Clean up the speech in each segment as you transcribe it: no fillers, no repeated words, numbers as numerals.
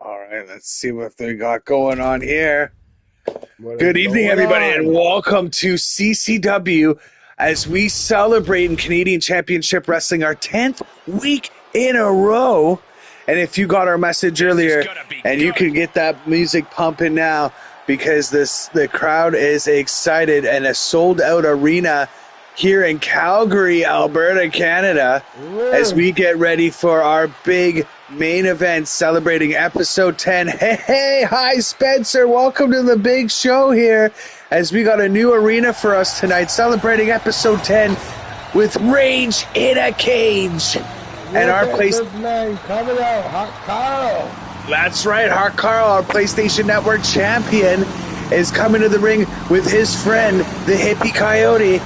All right, let's see what they got going on here. Good evening, everybody, and welcome to CCW as we celebrate in Canadian Championship Wrestling our 10th week in a row. And if you got our message earlier, and you can get that music pumping now because the crowd is excited and a sold-out arena here in Calgary, Alberta, Canada, as we get ready for our big main event celebrating episode 10. Hey, hi, Spencer. Welcome to the big show here as we got a new arena for us tonight celebrating episode 10 with Rage in a Cage. And our place... man coming out, Hot Carl. That's right, Hot Carl, our PlayStation Network champion, is coming to the ring with his friend, the hippie coyote,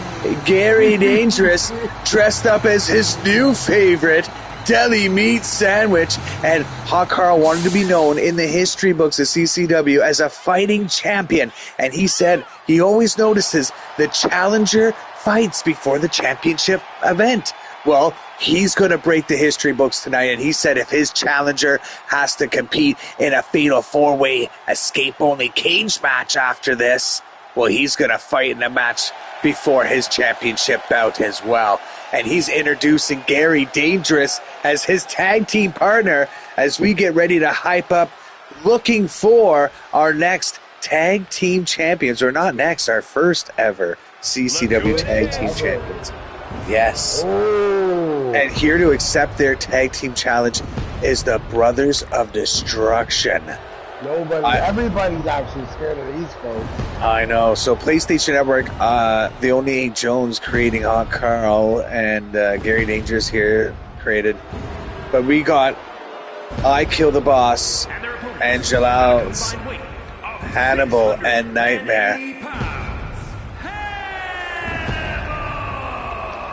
Gary Dangerous, dressed up as his new favorite, deli meat sandwich. And Hot Carl wanted to be known in the history books of CCW as a fighting champion. And he said he always notices the challenger fights before the championship event. Well, he's going to break the history books tonight, and he said if his challenger has to compete in a fatal four-way escape-only cage match after this, well, he's going to fight in a match before his championship bout as well. And he's introducing Gary Dangerous as his tag team partner as we get ready to hype up, looking for our next tag team champions, or not next, our first ever CCW tag team champions. Yes. Oh. And here to accept their tag team challenge is the Brothers of Destruction. Everybody's actually scared of these folks. I know. So PlayStation Network, the only Jones creating Hot Carl and Gary Dangerous here created. But we got I Kill the Boss and Jalal's Hannibal and Nightmare.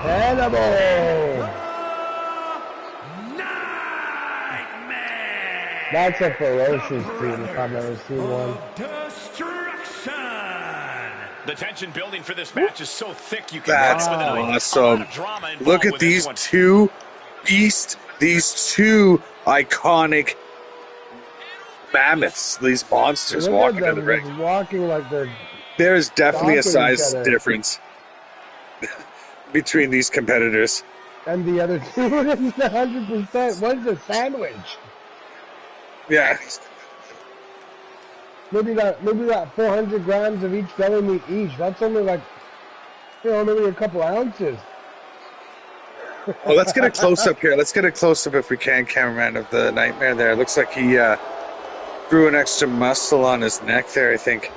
Hannibal! That's a ferocious team if I've ever seen one. The tension building for this match is so thick you can. That's awesome. Look at these two beasts, these two iconic mammoths, these monsters walking to the ring. Walking like they're there is definitely a size difference between these competitors. And the other two is 100%. One's a sandwich. Yeah. Maybe that 400 grams of each deli meat each. That's only like, maybe a couple ounces. Well, let's get a close-up here. Let's get a close-up if we can, cameraman, of the Nightmare there. It looks like he grew an extra muscle on his neck there, I think.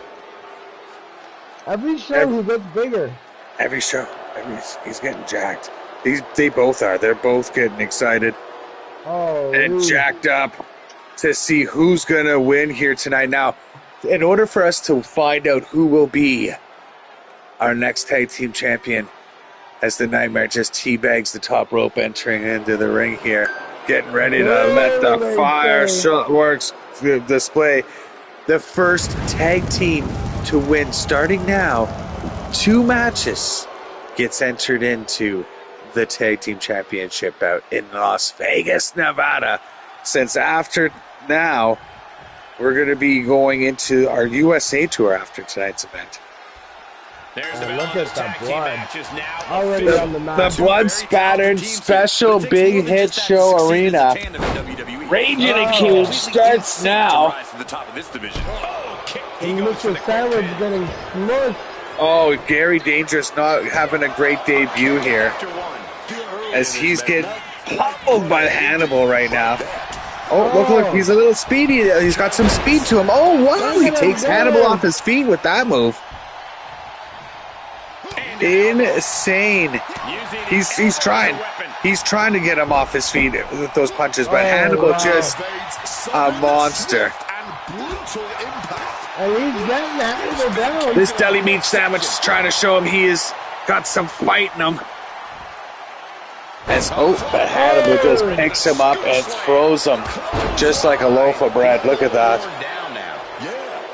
Every show he gets bigger. Every show. He's getting jacked. They both are. They're both getting excited and jacked up to see who's going to win here tonight. Now, in order for us to find out who will be our next tag team champion, as the Nightmare just teabags the top rope entering into the ring here, getting ready to let the fireworks display. The first tag team to win, starting now, 2 matches, gets entered into the Tag Team Championship bout in Las Vegas, Nevada. Since after now, we're going to be going into our USA tour after tonight's event. Look at the blood. Already on the match. The blood-spattered special big hit show arena. Rage in a Cage starts now. And Mr. Sandwich getting smushed. Oh, Gary Dangerous not having a great debut here, as he's getting pummeled by Hannibal right now. Oh, look, he's a little speedy. He's got some speed to him. Oh, wow, he takes Hannibal off his feet with that move. Insane. He's trying. He's trying to get him off his feet with those punches, but Hannibal just a monster. And he's getting Hannibal down. This deli meat sandwich is trying to show him he has got some fight in him. But Hannibal just picks him up and throws him just like a loaf of bread. Look at that.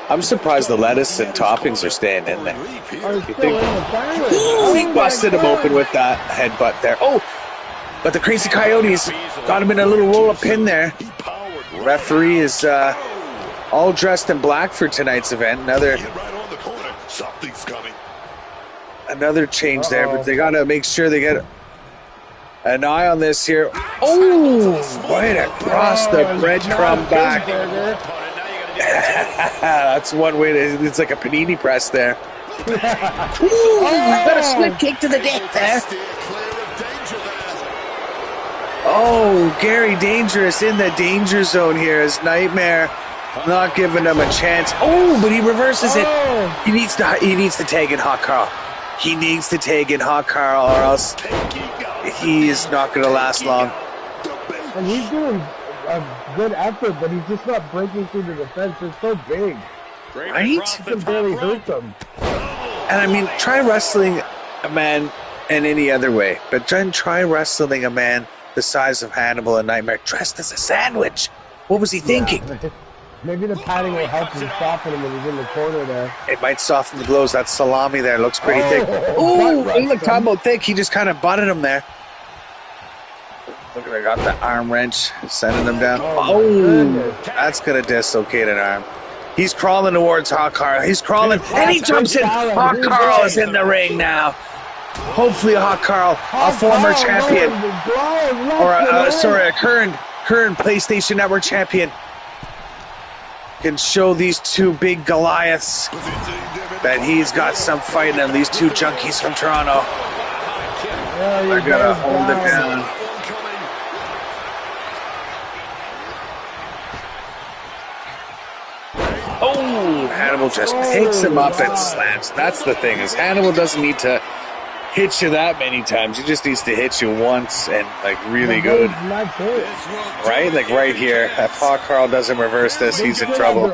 I'm surprised the lettuce and toppings are staying in there. Ooh, he busted him open with that headbutt there. Oh, but the Crazy Coyotes got him in a little roll-up pin there. Referee is all dressed in black for tonight's event. Something's coming. Another change there, but they got to make sure they get an eye on this here. Oh, right across the breadcrumb back. That's one way to, it's like a panini press there. Ooh, got a split kick to the dick there. Oh, Gary Dangerous in the danger zone here as Nightmare not giving him a chance. Oh, but he reverses it. He needs to tag in Hot Carl. He needs to tag in Hot Carl or else he is not going to last long. And he's doing a good effort, but he's just not breaking through the defense. It's so big. Right? He can barely hurt them. And I mean, try wrestling a man in any other way, but then try wrestling a man the size of Hannibal and Nightmare dressed as a sandwich. What was he thinking? Yeah. Maybe the padding will help him soften him when he's in the corner there. It might soften the blows. That salami there looks pretty thick. Oh, look, talking about thick. He just kind of butted him there. Look at, I got the arm wrench, sending him down. Oh, that's going to dislocate an arm. He's crawling towards Hot Carl. He's crawling, and he jumps in. Hot Carl is in the ring now. Hopefully Hot Carl, a former champion, or a current PlayStation Network champion, can show these two big Goliaths that he's got some fight in him. These two junkies from Toronto. They're gonna hold it down. Oh, Hannibal just picks him up and slams. That's the thing, is Hannibal doesn't need to hit you that many times. He just needs to hit you once and like really good. Right? Like right here. If Hot Carl doesn't reverse this, he's in trouble.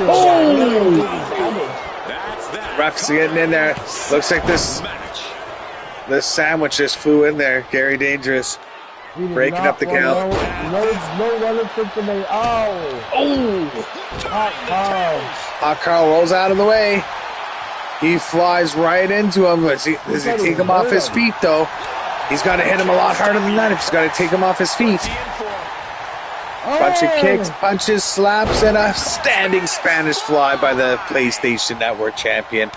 Oh! Ref's getting in there. Looks like this sandwich just flew in there. Gary Dangerous breaking up the count. No relative to me. Oh! Hot Carl rolls out of the way. He flies right into him. Does he take him off his feet, though? He's got to hit him a lot harder than that if he's got to take him off his feet. Bunch of kicks, punches, slaps, and a standing Spanish fly by the PlayStation Network champion.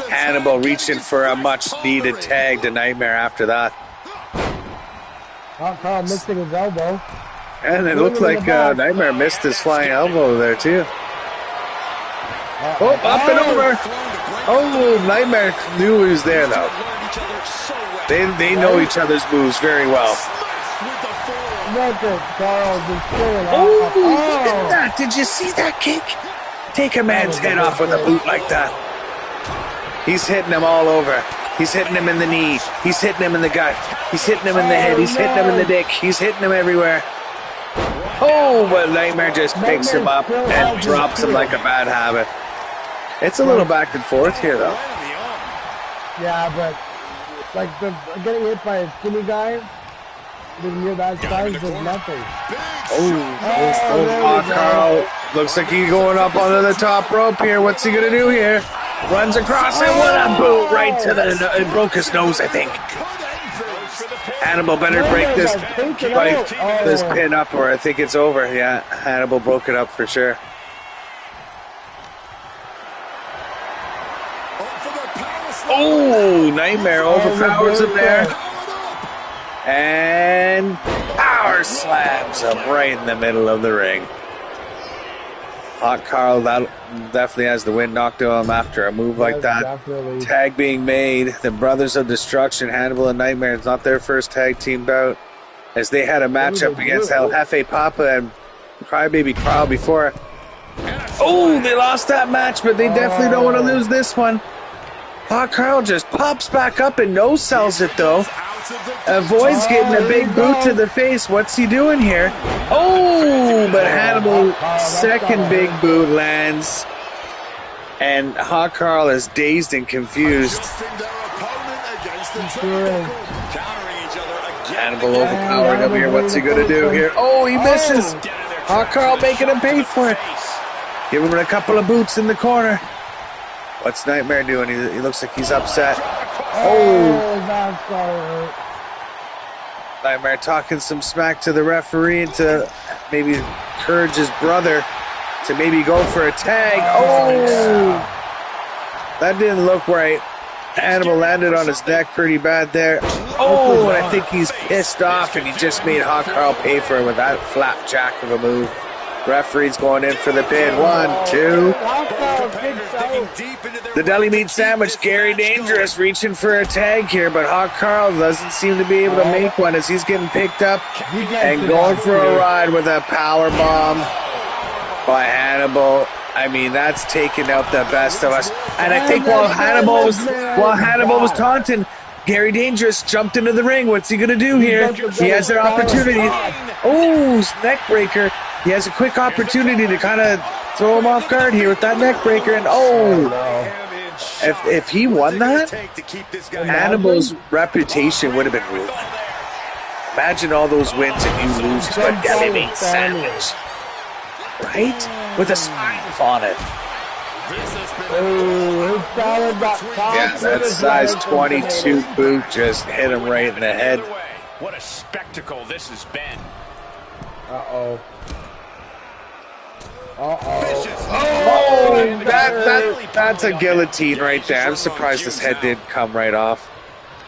Hannibal reaching for a much-needed tag to Nightmare after that. Hot Carl missing his elbow. And it looked like Nightmare missed his flying elbow there, too. Oh, up and over. Oh, Nightmare knew he was there, though. They know each other's moves very well. Oh, did you see that kick? Take a man's head off with a boot like that. He's hitting him all over. He's hitting him in the knee. He's hitting him in the gut. He's hitting him in the head. He's hitting him in the dick. He's hitting him everywhere. Oh, but Nightmare just picks him up and drops him like a bad habit. It's a little back and forth here, though. Yeah, but like getting hit by a skinny guy near that size does nothing. Oh, Carl looks like he's going up onto the top rope here. What's he gonna do here? Runs across and what a boot right to the it broke his nose, I think. Hannibal better break this pin up, or I think it's over. Yeah, Hannibal broke it up for sure. Oh, Nightmare overpowers him there. And power slams him right in the middle of the ring. Hot Carl definitely has the wind knocked to him after a move like that. Definitely. Tag being made. The Brothers of Destruction, Hannibal and Nightmare, it's not their first tag team bout, as they had a matchup against El Jefe Papa and Crybaby Carl before. Oh, they lost that match, but they definitely don't want to lose this one. Hot Carl just pops back up and no-sells it, though. Avoids getting a big boot to the face. What's he doing here? Oh, but Hannibal's second big boot lands. And Hot Carl is dazed and confused. Hannibal overpowering him here. What's he going to do here? Oh, he misses. Hot Carl making him pay for it. Give him a couple of boots in the corner. What's Nightmare doing? He looks like he's upset. Oh, Nightmare talking some smack to the referee and to maybe encourage his brother to maybe go for a tag. Oh! That didn't look right. Hannibal landed on his neck pretty bad there. Oh, and I think he's pissed off, and he just made Hawk Carl pay for it with that flapjack of a move. Referee's going in for the pin. 1, 2. The deli meat sandwich. Gary Dangerous reaching for a tag here, but Hawk Carl doesn't seem to be able to make one as he's getting picked up and going for a ride with a power bomb by Hannibal. I mean, that's taking out the best of us. And I think while Hannibal was taunting, Gary Dangerous jumped into the ring. What's he going to do here? He has an opportunity. Oh, neck breaker. He has a quick opportunity to kind of throw him off guard here with that neck breaker. And if he won that, Hannibal's reputation would have been ruined. Imagine all those wins and you lose to a deli meat sandwich. Right? With a smile on it. Yeah, that size 22 boot just hit him right in the head. What a spectacle this has been. Uh-oh. Oh, that's a guillotine right there. I'm surprised his head didn't come right off.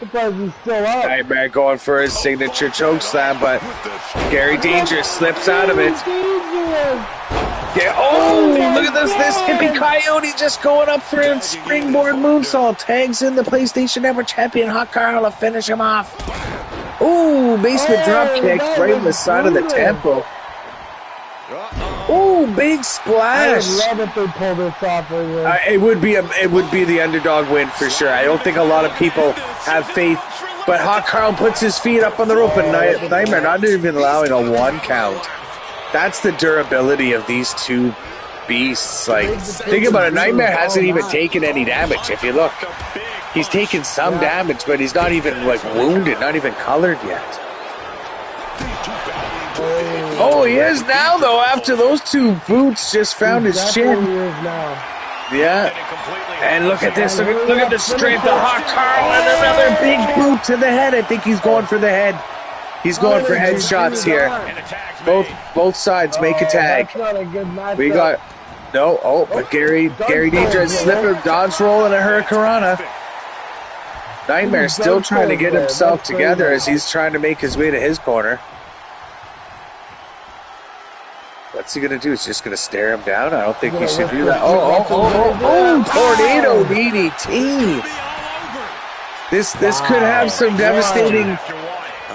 Surprised he's still up. Nightmare going for his signature choke slam, but Gary Dangerous slips out of it. Yeah, oh, look at this hippie coyote just going up for a springboard moonsault. Tags in the PlayStation Network champion Hawk Carl to finish him off. Ooh, basement drop kick right in the side of the temple. Ooh, big splash. I love if they pull this off. It would be the underdog win for sure. I don't think a lot of people have faith, but Hawk Carl puts his feet up on the rope, and Nightmare not even allowing a 1 count. That's the durability of these two beasts. Like, think about it. Nightmare hasn't even taken any damage. If you look, he's taken some damage, but he's not even like wounded, not even colored yet. Oh, he is now though. After those two boots just found his chin. Yeah. And look at this. Look at the strength of Hawk Carl, and another big boot to the head. I think he's going for the head. He's going for headshots here. Both sides make a tag. We got but Gary Dangerous slipper, dodge roll, and a hurricanrana. Nightmare still trying to get himself together as he's trying to make his way to his corner. What's he gonna do? He's just gonna stare him down? I don't think he should do that. Oh, tornado DDT. This could have some devastating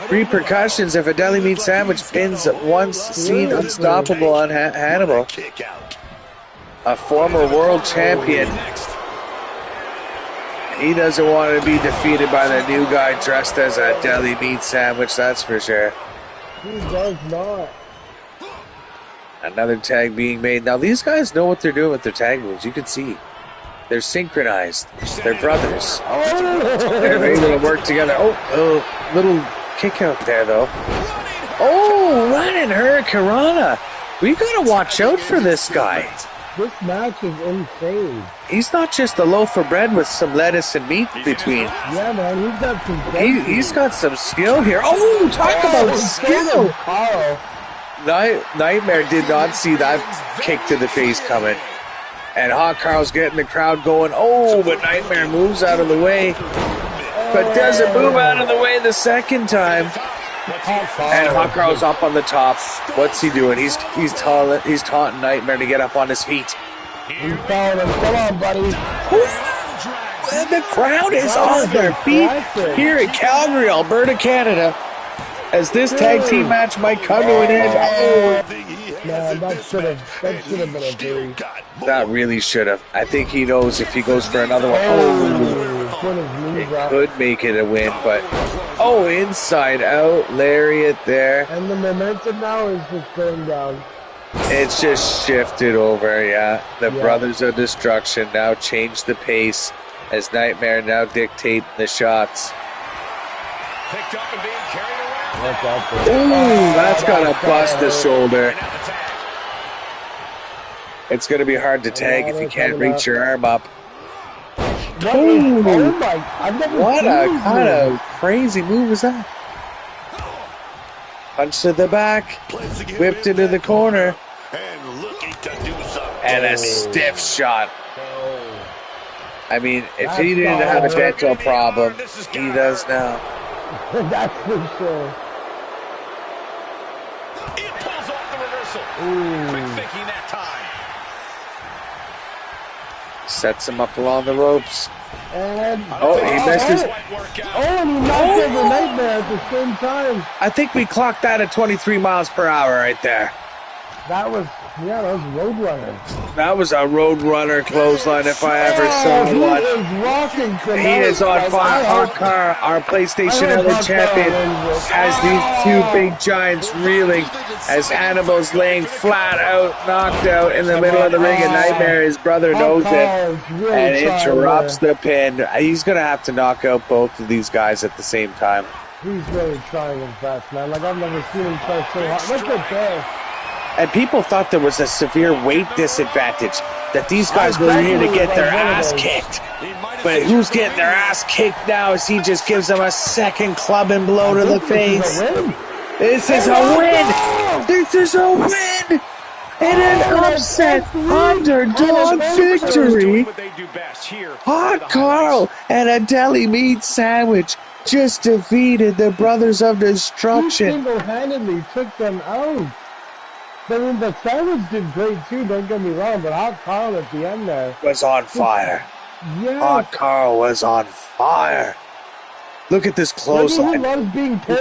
repercussions if a deli meat sandwich pins once seen unstoppable on Hannibal. A former world champion. He doesn't want to be defeated by the new guy dressed as a deli meat sandwich, that's for sure. He does not. Another tag being made. Now these guys know what they're doing with their tag moves. You can see. They're synchronized. They're brothers. They're able to work together. Oh, little kick out there though. Oh, running Hurricanrana. We gotta watch out for this guy. This match is insane. He's not just a loaf of bread with some lettuce and meat between. Yeah, man, he's got some. He's got some skill here. Oh, talk about skill. Carl. Nightmare did not see that kick to the face coming. And Hawk Carl's getting the crowd going. Oh, but Nightmare moves out of the way. But doesn't move out of the way the second time. And Hawk Carl's up on the top. What's he doing? He's taunting Nightmare to get up on his feet. He's calling him. Come on, buddy. The crowd is on their feet here in Calgary, Alberta, Canada. As this tag team match might come to an end. Man, that should have been a 3. That really should have. I think he knows if he goes for another one. It could make it a win, but inside out lariat there. And the momentum now is just going down. It's just shifted over, yeah. The Brothers of Destruction now change the pace as Nightmare now dictate the shots. Picked up and being carried around. Ooh, that's gonna bust the shoulder. It's gonna be hard to tag if you can't reach your arm up. Ooh, what a kind of crazy move is that? Punch to the back. Whipped into the corner. And looking to do something. And a stiff shot. I mean, if he didn't have a dental problem, he does now. That's for sure. It pulls off the reversal. Quick thinking that time. Sets him up along the ropes. And he misses. and he knocked over Nightmare at the same time. I think we clocked that at 23 miles per hour right there. That was Roadrunner. That was a Roadrunner clothesline if I ever saw one. He is on fire. Hardcore, our PlayStation Network champion, has these two big giants reeling as Hannibal's laying flat out, knocked out in the middle of the ring, and Nightmare, his brother, knows it and interrupts the pin. He's going to have to knock out both of these guys at the same time. He's really trying his best, man. Like, I've never seen him try so hard. Look at this. And people thought there was a severe weight disadvantage, that these guys were here to get their ass kicked. But who's getting their ass kicked now as he just gives them a second clubbing blow to the face. This is a win! This is a win! And an upset underdog victory! Hot Carl and a deli meat sandwich just defeated the Brothers of Destruction. He single-handedly took them out. I mean, the sandwich did great too, don't get me wrong, but Hot Carl at the end there was on fire. Yeah. Hot Carl was on fire. Look at this clothesline.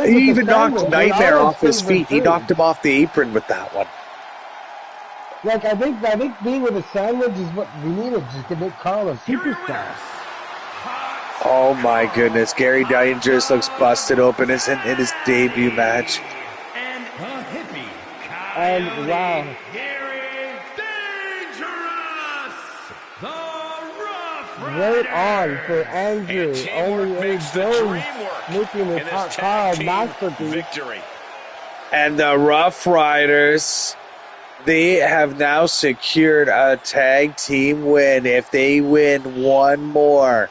He even knocked Nightmare off his feet. He knocked him off the apron with that one. Like, I think being with a sandwich is what we needed just to make Carl a superstar. Oh my goodness, Gary Dangerous looks busted open in his debut match. And wow. Right on for Andrew. Only A. Jones making this Hot Carl masterpiece. Victory. And the Rough Riders, they have now secured a tag team win. If they win one more,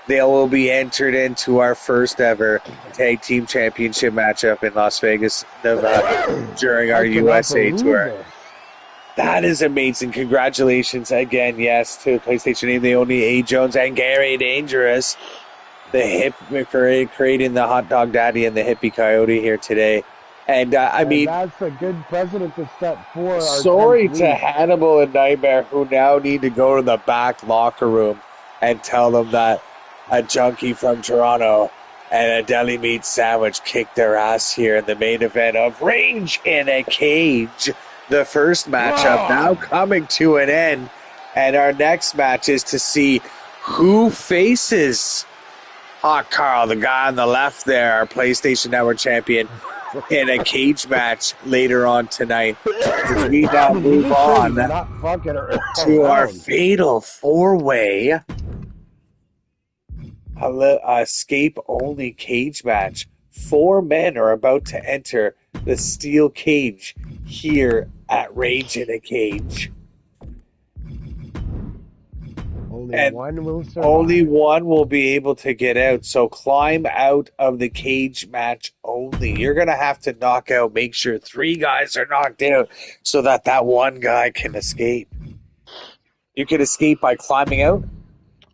they will be entered into our first ever tag team championship matchup in Las Vegas, Nevada during our USA tour. That is amazing. Congratulations again, yes, to PlayStation name, the only A. Jones and Gary Dangerous, the hip for creating the Hot Dog Daddy and the Hippie Coyote here today. And I mean, that's a good precedent to set for. Sorry to Hannibal and Nightmare, who now need to go to the back locker room and tell them that a junkie from Toronto and a deli meat sandwich kicked their ass here in the main event of Rage in a Cage. The first matchup now coming to an end. And our next match is to see who faces Hot Carl, the guy on the left there, our PlayStation Network champion, in a cage match later on tonight. As we now move on to our fatal four-way escape-only cage match. 4 men are about to enter the steel cage here at Rage in a Cage. Only one will be able to get out. So climb out of the cage match only. You're going to have to knock out, make sure 3 guys are knocked out so that one guy can escape. You can escape by climbing out,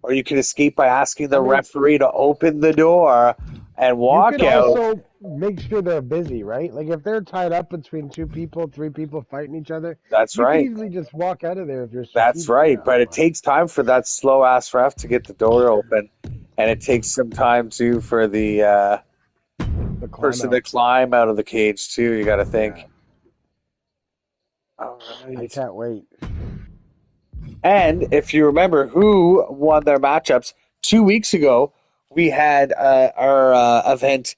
or you can escape by asking the referee to open the door and walk out. You can also make sure they're busy, right? Like if they're tied up between 2 people, 3 people fighting each other. That's right. You can easily just walk out of there if you're. That's right, but it takes time for that slow ass ref to get the door open, and it takes some time too for the person to climb out of the cage too. You got to think. Yeah. All right. I can't wait. And if you remember who won their matchups 2 weeks ago, we had our event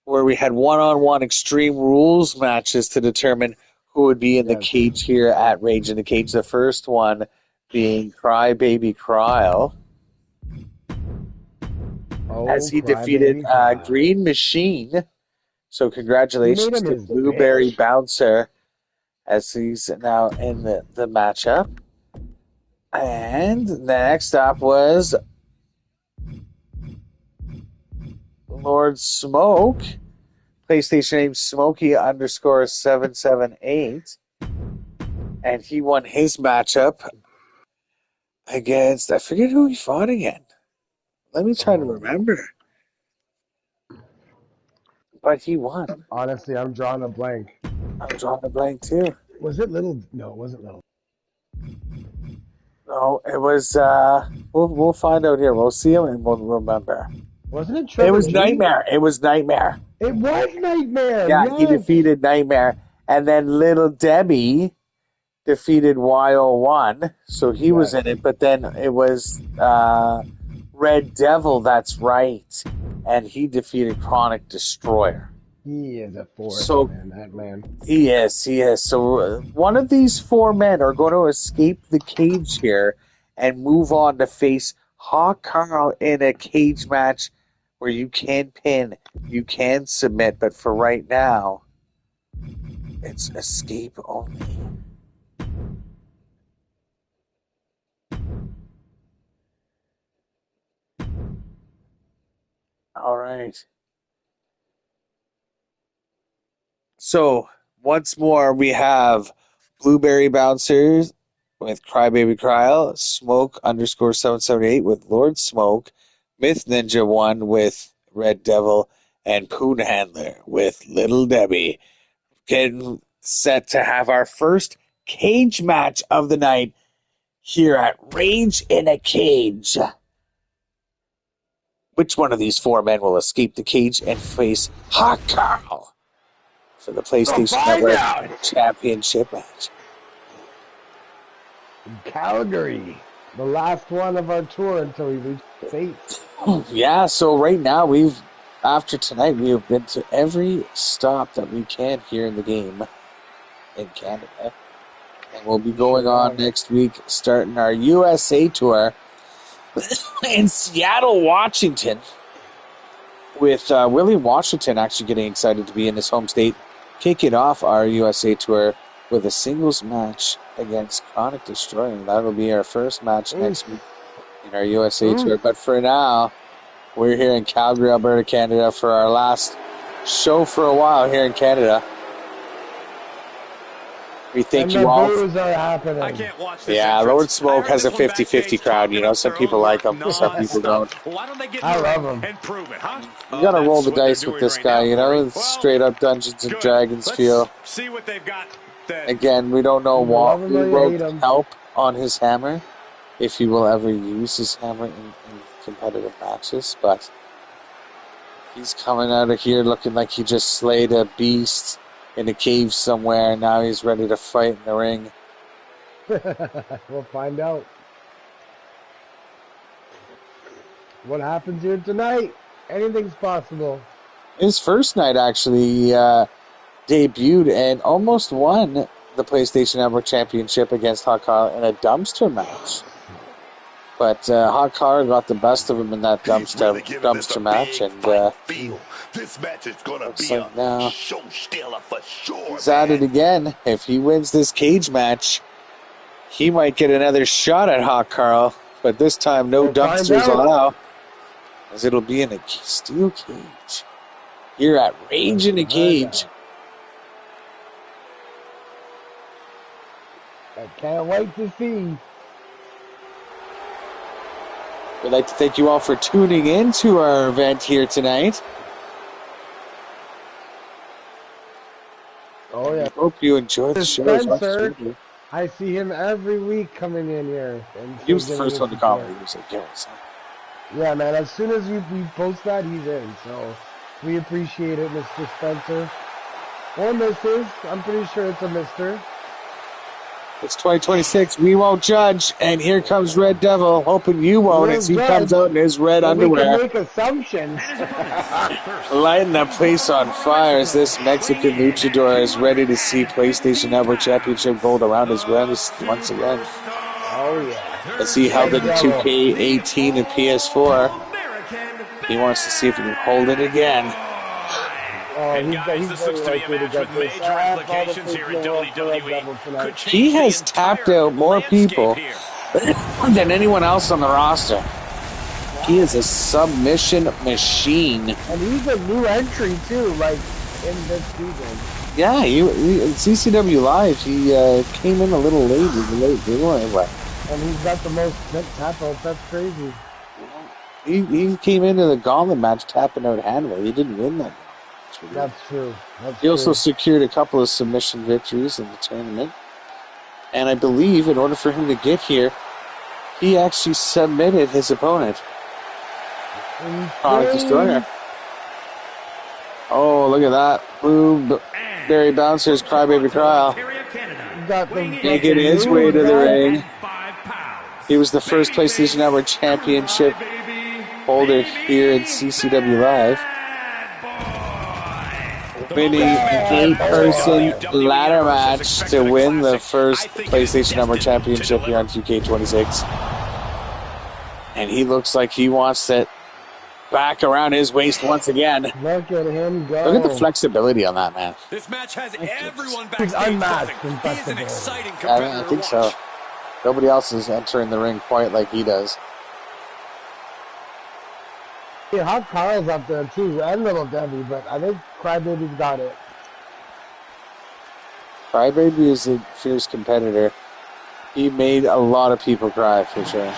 where we had one-on-one Extreme Rules matches to determine who would be in the cage here at Rage in the Cage. The first one being Crybaby Cryle, as he defeated Green Machine. So congratulations to Blueberry Bouncer, as he's now in the matchup. And the next up was Lord Smoke, PlayStation name Smokey_778. And he won his matchup against, I forget who he fought again. Let me try to remember. But he won. Honestly, I'm drawing a blank. I'm drawing a blank too. Was it Little? No, it wasn't Little. No, it was, we'll find out here. We'll see him and we'll remember. Wasn't it Trevor It was G? Nightmare. It was Nightmare. It was Nightmare. Yeah, yes. he defeated Nightmare. And then Little Debbie defeated Y01. So he was in it. But then it was Red Devil, that's right. And he defeated Chronic Destroyer. He is a force, So, man. That man. He is. So one of these four men are going to escape the cage here and move on to face Hawk Carl in a cage match where you can pin, you can submit, but for right now, it's escape only. All right. So, once more, we have Blueberry Bouncers with Crybaby Cryle, Smoke_778 with Lord Smoke, Myth Ninja 1 with Red Devil, and Poon Handler with Little Debbie. Getting set to have our first cage match of the night here at Rage in a Cage. Which one of these four men will escape the cage and face Hawk Carl for the PlayStation Network Championship match? Calgary, the last one of our tour until we reach the States. Yeah, so right now after tonight, we have been to every stop that we can here in the game in Canada. And we'll be going on next week, starting our USA tour in Seattle, Washington, with William Washington actually getting excited to be in his home state, kicking off our USA tour with a singles match against Chronic Destroyer. That'll be our first match next week in our USA tour. But for now, we're here in Calgary, Alberta, Canada for our last show for a while here in Canada. We thank you all. I can't watch this yeah, entrance. Lord Smoke has a 50-50 crowd. You know, some people like him, some people don't. Why don't they get I love him. and prove it, huh? You gotta roll the That's what dice they're with doing this right guy, now, you know? Corey. It's straight up Dungeons and Dragons Let's feel. see what they've got. That Again, we don't know love him or who you hate wrote him. help on his hammer, if he will ever use his hammer in competitive matches, but he's coming out of here looking like he just slayed a beast in a cave somewhere, and now he's ready to fight in the ring. We'll find out. What happens here tonight? Anything's possible. His first night actually debuted and almost won the PlayStation Network Championship against Hawk Carl in a dumpster match. But Hawk Carl got the best of him in that dumpster match, and this match is gonna looks be like now a show stealer for sure. he's at it again. If he wins this cage match, he might get another shot at Hawk Carl, but this time no dumpsters allowed, as it'll be in a steel cage. Here at Rage in a Cage. I can't wait to see. We'd like to thank you all for tuning in to our event here tonight. Oh, yeah. Hope you enjoy the show as much as we do. I see him every week coming in here. And He was the first one to call me. He was like, "Yo, what's up?" Yeah, man. As soon as we post that, he's in. So we appreciate it, Mr. Spencer. Or Mrs. I'm pretty sure it's a Mr. It's 2026. We won't judge. And here comes Red Devil, hoping you won't as he comes out in his red underwear. We can make assumptions. Lighting the place on fire as this Mexican luchador is ready to see PlayStation Network Championship gold around his waist once again. Oh, yeah. As he held it in 2K18 and PS4. He wants to see if he can hold it again. And guys, this looks to be a match with major implications here in WWE. He has tapped out more people than anyone else on the roster. He is a submission machine. And he's a new entry, too. Like, in this season. Yeah, in CCW Live, he came in a little late. He's a late bloomer. And he's got the most tap outs. That's crazy. He came into the gauntlet match tapping out handle. He didn't win that. That's true. He also secured a couple of submission victories in the tournament. And I believe in order for him to get here, he actually submitted his opponent. Chronic Destroyer. Oh, look at that. Blueberry Bouncers, Crybaby Kyle. Making his way to the ring. He was the first PlayStation Network Championship holder here in CCW Live. Winning an 8-person ladder match to win the first PlayStation Network Championship here on 2K26. And he looks like he wants it back around his waist once again. Look at him go. Look at the flexibility on that man. This match has everyone backstage. He's an exciting competitor. I think so. Nobody else is entering the ring quite like he does. Yeah, Hot Carl's up there too, and Little Debbie, but I think Crybaby's got it. Crybaby is a fierce competitor. He made a lot of people cry for sure.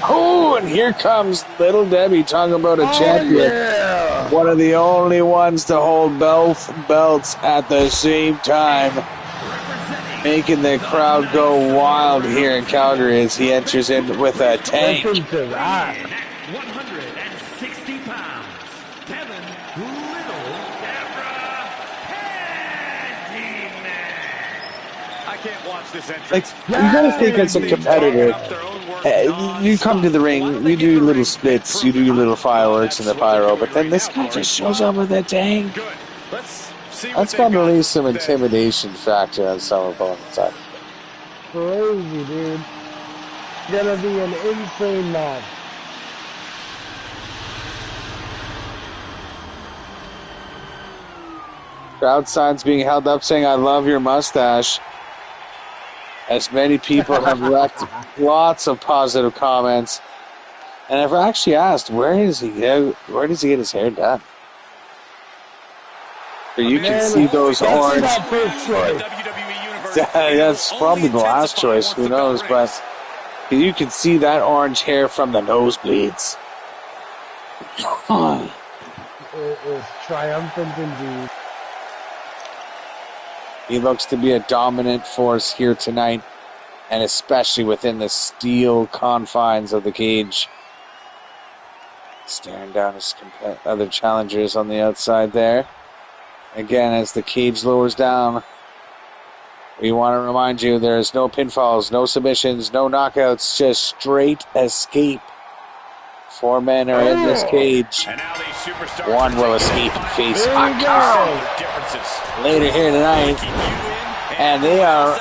Oh, and here comes Little Debbie talking about a champion. Yeah. One of the only ones to hold both belts at the same time. Making the crowd go wild here in Calgary as he enters in with a tank. Listen to that. 160 pounds. Kevin Little I can't watch this entrance. You gotta think as a competitor. You come to the ring, you do your little splits, you do your little fireworks and the pyro, but then this guy just shows up with a tank. That's got to release some intimidation factor on some opponents. Crazy, dude. It's gonna be an insane match. Crowd signs being held up saying, "I love your mustache." As many people have left lots of positive comments. And I've actually asked, where does he get his hair done? So you can see those orange. That's probably the last choice, who knows, but you can see that orange hair from the nosebleeds. It is triumphant indeed. He looks to be a dominant force here tonight, and especially within the steel confines of the cage. Staring down his other challengers on the outside there. Again, as the cage lowers down, we want to remind you there's no pinfalls, no submissions, no knockouts, just straight escape. 4 men are in this cage. One will escape and face Hot Carl later here tonight. And they are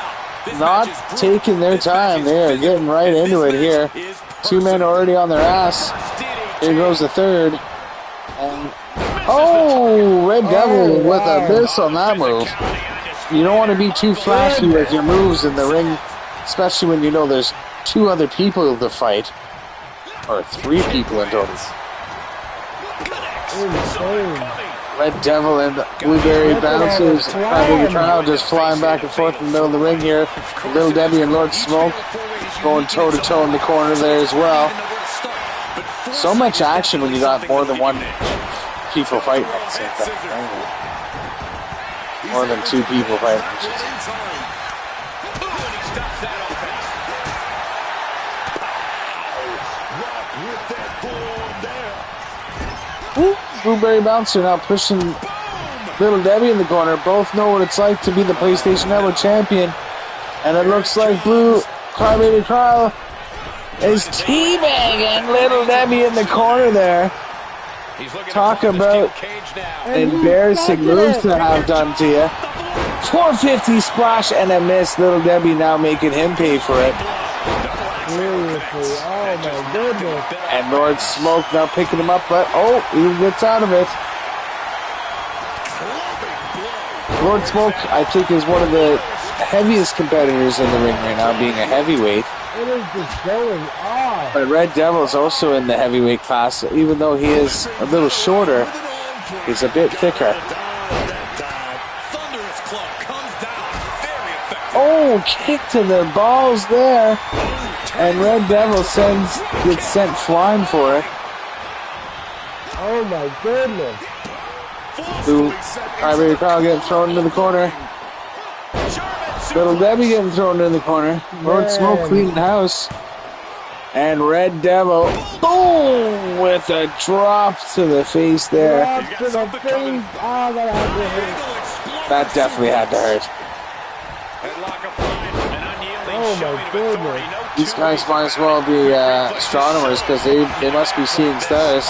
not taking their time. They are getting right into it here. 2 men already on their ass. Here goes the third. And Red Devil with a miss on that move. You don't want to be too flashy with your moves in the ring, especially when you know there's 2 other people to fight. Or 3 people in total. Red Devil and Blueberry Bouncers having the crowd just flying back and forth in the middle of the ring here. Little Debbie and Lord Smoke going toe-to-toe in the corner there as well. So much action when you got more than 1 people fighting at the same time. More than 2 people fighting. Blueberry Bouncer now pushing Little Debbie in the corner. Both know what it's like to be the PlayStation Network champion. And it looks like Crybaby Kyle is teabagging Little Debbie in the corner there. Talk about embarrassing moves to have done to you. 450 splash and a miss. Little Debbie now making him pay for it. Seriously, oh my goodness. And Lord Smoke now picking him up, but he gets out of it. Lord Smoke, I think, is one of the heaviest competitors in the ring right now, being a heavyweight. It is just going on. But Red Devil is also in the heavyweight class, even though he is a little shorter, he's a bit thicker. Oh, kick to the balls there. And Red Devil gets sent flying for it. Oh my goodness. Crybaby Carl getting thrown into the corner. Little Debbie getting thrown into the corner. Lord Smoke cleaning house. And Red Devil, boom, with a drop to the face there. Drop to the face. Oh, that had to hurt. That definitely had to hurt. Oh my goodness. These guys might as well be astronomers because they must be seeing stars.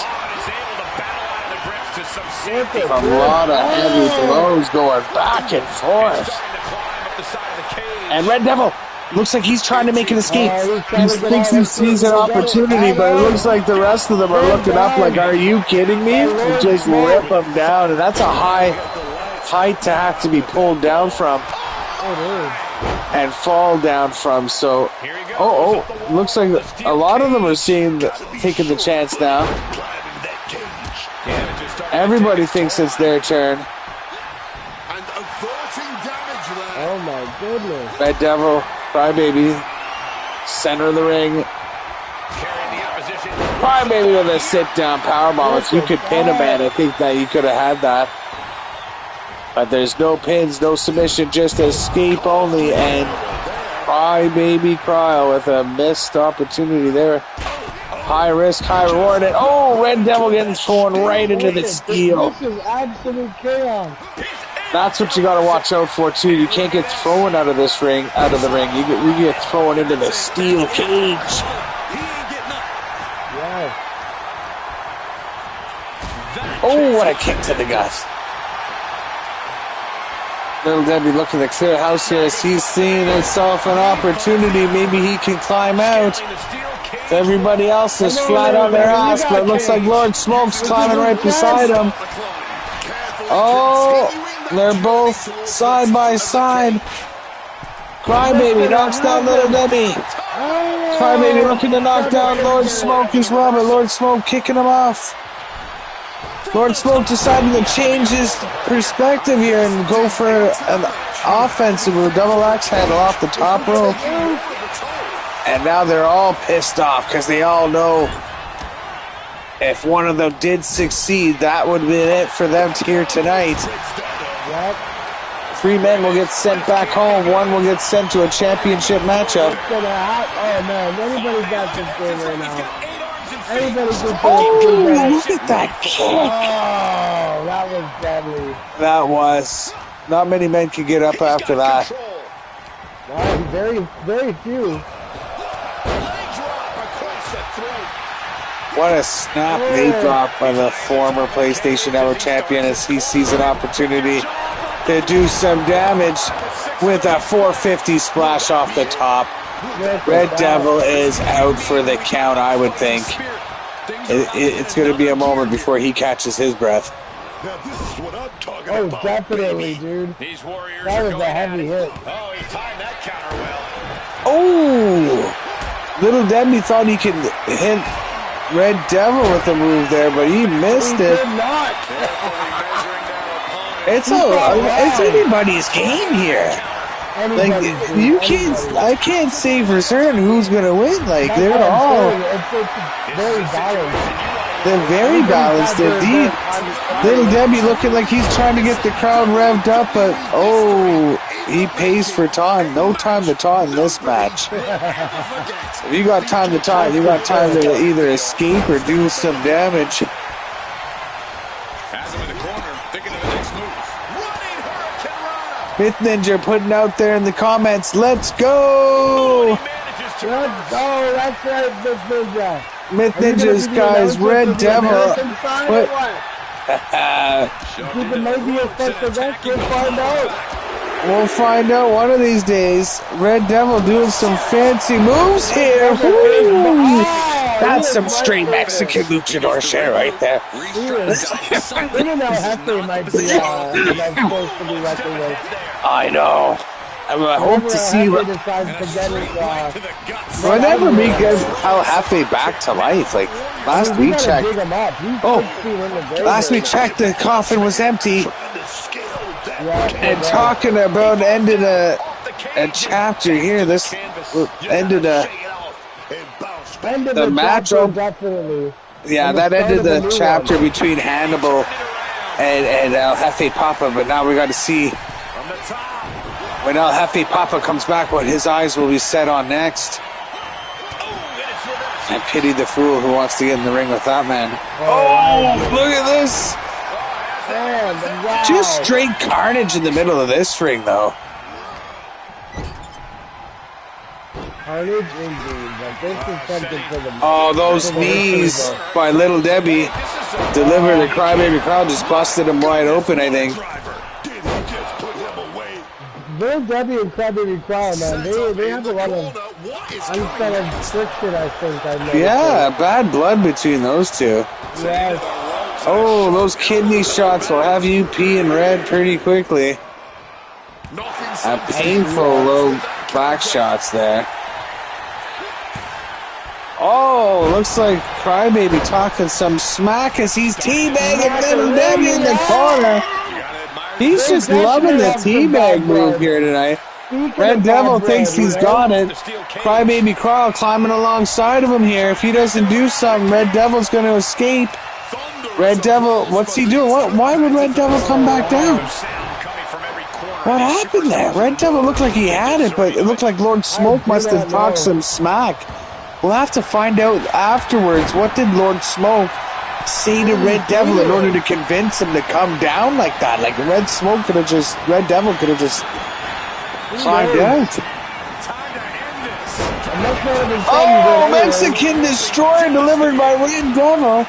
A lot of heavy blows going back and forth. And Red Devil looks like he's trying to make an escape. He thinks he sees an opportunity, but it looks like the rest of them are looking up like, are you kidding me? And just rip him down. And that's a high height to have to be pulled down from and fall down from. So, looks like a lot of them are taking the chance now. Everybody thinks it's their turn. Oh my goodness. Red Devil, Crybaby, center of the ring. Crybaby with a sit-down powerbomb. If you could pin a man, I think that you could have had that. But there's no pins, no submission, just escape only. And Crybaby Cryo with a missed opportunity there. High risk, high reward. And Red Devil getting thrown right into the steel. This is absolute chaos. That's what you got to watch out for too. You can't get thrown out of the ring. You get thrown into the steel cage. Yes. Oh, what a kick to the gut. Little Debbie looking to clear house here as he's seeing himself an opportunity. Maybe he can climb out. Everybody else is flat on their ass, but it looks like Lord Smoke's climbing right beside him. Oh, they're both side by side. Crybaby knocks down Little Debbie. Crybaby looking to knock down Lord Smoke as well, but Lord Smoke kicking him off. Lord Smoke decided to change his perspective here and go for an offensive with a double axe handle off the top rope. And now they're all pissed off because they all know if one of them did succeed, that would have been it for them here tonight. Yep. 3 men will get sent back home. 1 will get sent to a championship matchup. Oh man, anybody's got this game right now. Everybody's got look at that kick. Oh, that was deadly. That was. Not many men can get up after that. Wow, very, very few. What a snap they dropped by the former PlayStation Network champion as he sees an opportunity to do some damage with a 450 splash off the top. Red Devil is out for the count, I would think. It's going to be a moment before he catches his breath. Oh, definitely, dude. That was a heavy hit. Oh, he timed that counter well. Oh! Little Debbie thought he could hit Red Devil with a move there, but he missed it. It's anybody's game here. Like I can't say for certain who's gonna win. Like they're all very balanced. They're very balanced indeed. Little Debbie looking like he's trying to get the crowd revved up, but he pays for time. No time to taunt in this match. If you got time to taunt, you got time to either escape or do some damage. Has him in the corner, thinking of the next move. Running Hurricane Rana. Myth Ninja putting out there in the comments, let's go! Let's go, that's right, Myth Ninja. Myth Ninja's guys, Red Devil. What? Keep it maybe a special event, we'll find out. We'll find out one of these days. Red Devil doing some fancy moves here. Woo! That's some straight Mexican luchador shit right there. Even though Hefty might be supposed to be wrestling with. I know. I hope to see what whenever we get El Jefe back to life. Like last we checked. Last we checked, the coffin was empty. And talking about ending a a chapter here. This ended the match. Definitely. Yeah, that ended the chapter between Hannibal and El Jefe Papa, but now we got to see when El Jefe Papa comes back what his eyes will be set on next. I pity the fool who wants to get in the ring with that man. Oh, look at this. Man, wow. Just straight carnage in the middle of this ring, though. Carnage injuries. Like, this is something for the... Oh, those knees by Little Debbie delivered. The Crybaby crowd just busted him wide open, I think. Little Debbie and Crybaby crowd, man, they have a lot of unsettled friction, I think. I've noticed. Yeah, bad blood between those two. Yes. Oh, those kidney shots will have you peeing red pretty quickly. A painful little back shots there. Oh, looks like Crybaby talking some smack as he's teabagging Little Debbie in the corner. He's just loving the teabag move here tonight. Red Devil thinks he's got it. Crybaby Carl climbing alongside of him here. If he doesn't do something, Red Devil's going to escape. Red Devil, what's he doing? Why would Red Devil come back down? What happened there? Red Devil looked like he had it, but it looked like Lord Smoke must have talked some smack. We'll have to find out afterwards. What did Lord Smoke say to Red Devil in order to convince him to come down like that? Like Red Devil could have just climbed out. Oh, Mexican Destroyer delivered by Red Devil.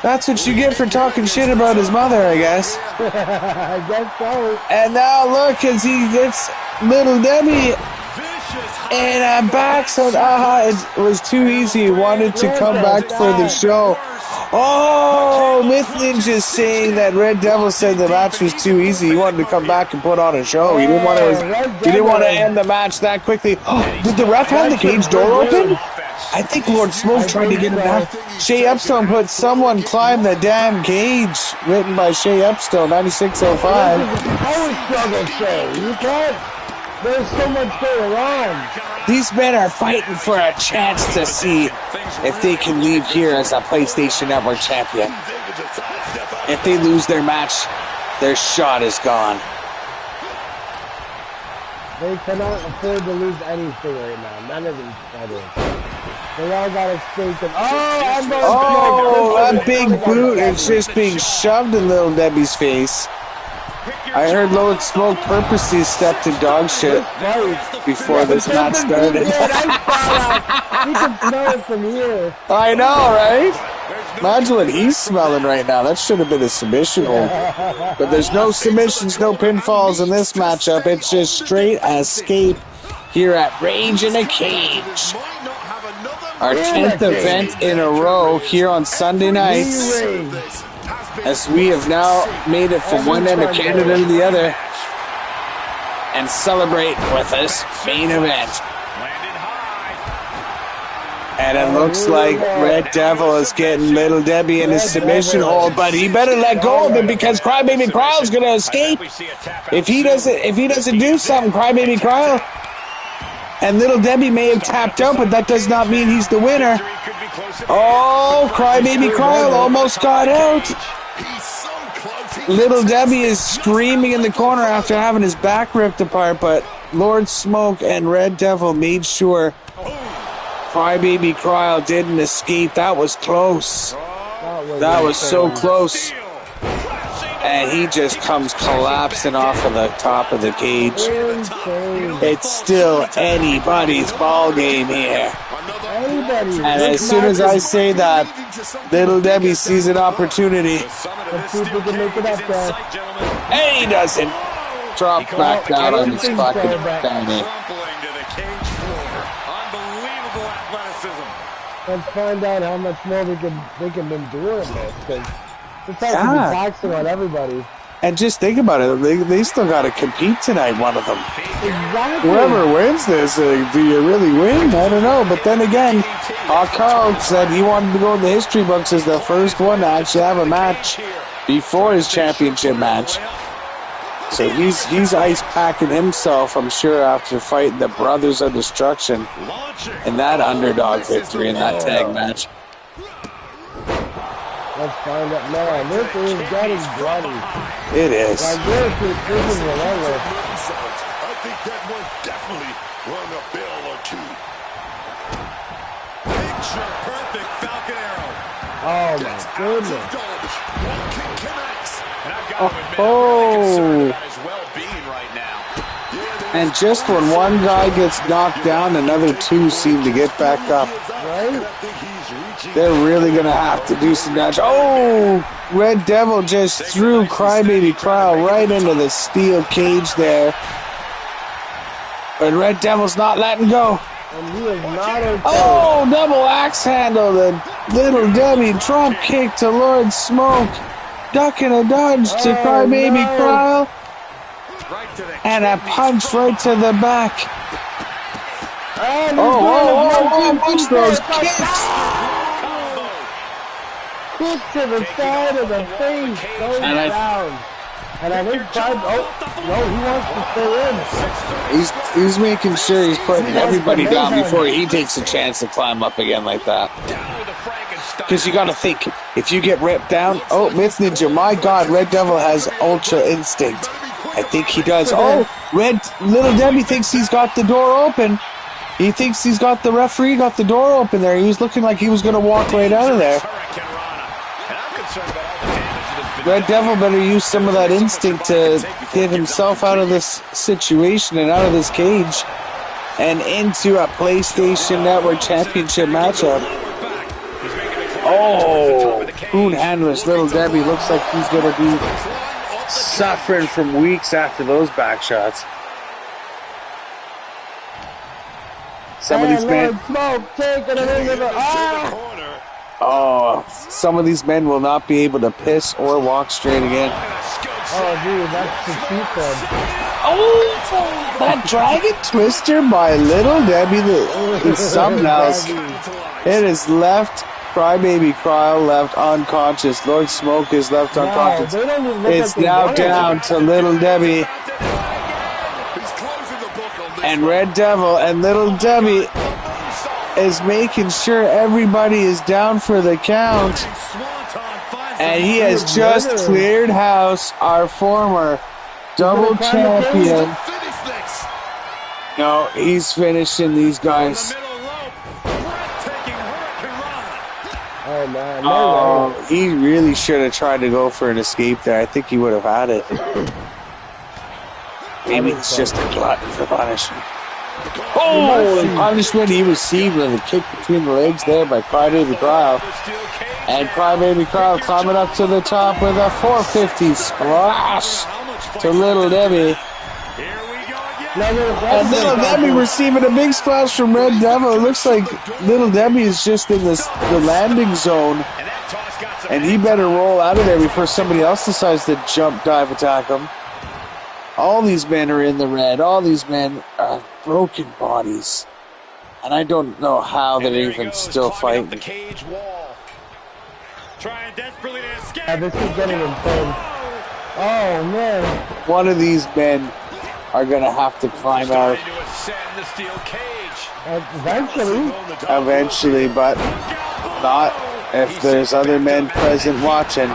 That's what you get for talking shit about his mother, I guess. I guess so. And now look as he gets Little Debbie and back. So it was too easy. He wanted to come back for the show. Oh, Myth Ninja's saying that Red Devil said the match was too easy. He wanted to come back and put on a show. He didn't want to end the match that quickly. Oh, did the ref have the cage door open? I think Lord Smoke tried to get him down. Shay Epstone put someone climb the damn cage. Written by Shay Epstone, 9605. Power struggle, Shay. You can't. There's so much going on. These men are fighting for a chance to see if they can leave here as a PlayStation Network champion. If they lose their match, their shot is gone. They cannot afford to lose anything right now. None of them better. They all got a stake. That big boot is just being shoved in Little Debbie's face. I heard Lord Smoke purposely stepped in dog shit before this match started. You can smell it from here. I know, right? Imagine what he's smelling right now. That should have been a submission hold. But there's no submissions, no pinfalls in this matchup. It's just straight escape here at Rage in a Cage. Our 10th event in a row here on Sunday nights, as we have now made it from one end of Canada to the other and celebrate with this main event. And it looks like Red Devil is getting Little Debbie in his submission hold, but he better let go of it because Crybaby Kryle's going to escape. If he doesn't do something, Crybaby Kryle and Little Debbie may have tapped out, but that does not mean he's the winner. Oh, Crybaby Kryle almost got out. Little Debbie is screaming in the corner after having his back ripped apart, but Lord Smoke and Red Devil made sure Crybaby Kryle didn't escape. That was close. That was so close. And he just comes collapsing off of the top of the cage. It's still anybody's ball game here. And as soon as I say that, Little Debbie sees an opportunity. And he doesn't. Drop back down on his fucking fanny. Let's find out how much more they can endure in this, because it's has to be taxing on everybody. And just think about it, they still got to compete tonight, one of them. Exactly. Whoever wins this, do you really win? I don't know. But then again, Carl said he wanted to go in the history books as the first one to actually have a match before his championship match. So he's ice packing himself, I'm sure, after fighting the Brothers of Destruction in that underdog victory in that tag match. Let's find out. Man, this is getting bloody. It is. Like, this is relentless. I think that one definitely rung a bell or two. Picture perfect Falcon Arrow. Oh my goodness. One kick connects. And I've got to admit, Oh. I'm really concerned about his well-being right now. And just when one guy gets knocked down, another two seem to get back up. Right? They're really going to have to do some damage. Oh! Red Devil just threw Crybaby Crowd right into the steel cage there. But Red Devil's not letting go. And he is not okay. Oh! Double axe handle. The Little Debbie drop kick to Lord Smoke. Duck and a dodge to Crybaby Crowd. And a punch right to the back. Oh, watch those kicks. Kick to the side of the face. Goes down. And I think he wants to stay in. He's making sure he's putting everybody down before he takes a chance to climb up again like that. Because you got to think, if you get ripped down, Myth Ninja, my God, Red Devil has Ultra Instinct. I think he does. Little Debbie thinks he's got the door open. He thinks he's got the referee got the door open there. He was looking like he was going to walk right out of there. Red Devil better use some of that instinct to get himself out of this situation and out of this cage and into a PlayStation Network Championship matchup. Oh, Coon Handless Little Debbie looks like he's going to be suffering from weeks after those back shots. Some of these men. Some of these men will not be able to piss or walk straight again. Oh, dude, that's the cheap one. Oh, that Dragon Twister by Little Debbie is something else. It is left Crybaby Cryle left unconscious. Lord Smoke is left unconscious. It's now down to Little Debbie. And Red Devil and Little Debbie is making sure everybody is down for the count. And he has just cleared house, our former double champion. No, he's finishing these guys. Oh, man. No way. He really should have tried to go for an escape there. I think he would have had it. Maybe it's just a glutton for punishment. Oh, the punishment he received with a kick between the legs there by Crybaby Cryle. And Crybaby Cryle climbing up to the top with a 450 splash to Little Debbie. And Little Debbie receiving a big splash from Red Devil. It looks like Little Debbie is just in the landing zone. And he better roll out of there before somebody else decides to jump, dive, attack him. All these men are in the red. All these men are broken bodies. And I don't know how they're even still fighting. This is getting intense. Oh, man. One of these men are going to have to climb out. Eventually, but not if there's other men present watching.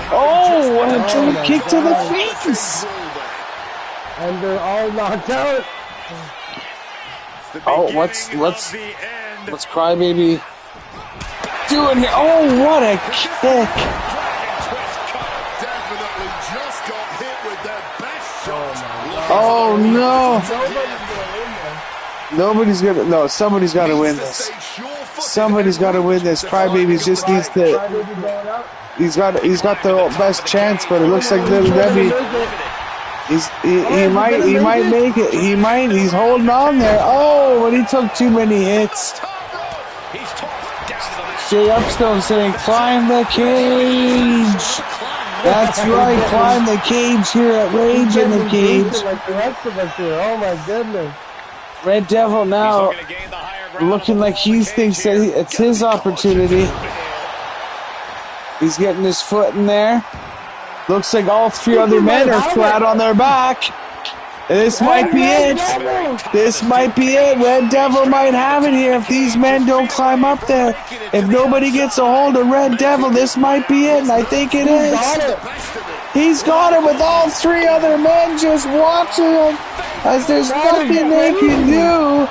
Oh, what a drop kick to the face! And they're all knocked out. Oh, what's Crybaby doing here? Oh, what a kick! Oh no! Somebody's got to win this. Somebody's got to win this. Crybaby just needs to. He's got the best chance, but it looks like Little Debbie. He might make it. He's holding on there. Oh, but he took too many hits. Jay Upstone saying, "Climb the cage." That's right, climb the cage here at Rage in the Cage. Like the rest of us here. Oh my goodness. Red Devil now looking like he thinks that it's his opportunity. He's getting his foot in there. Looks like all three other men are flat on their back. This might be it. This might be it. Red Devil might have it here if these men don't climb up there. If nobody gets a hold of Red Devil, this might be it, and I think it is. He's got it with all three other men just watching him as there's nothing they can do.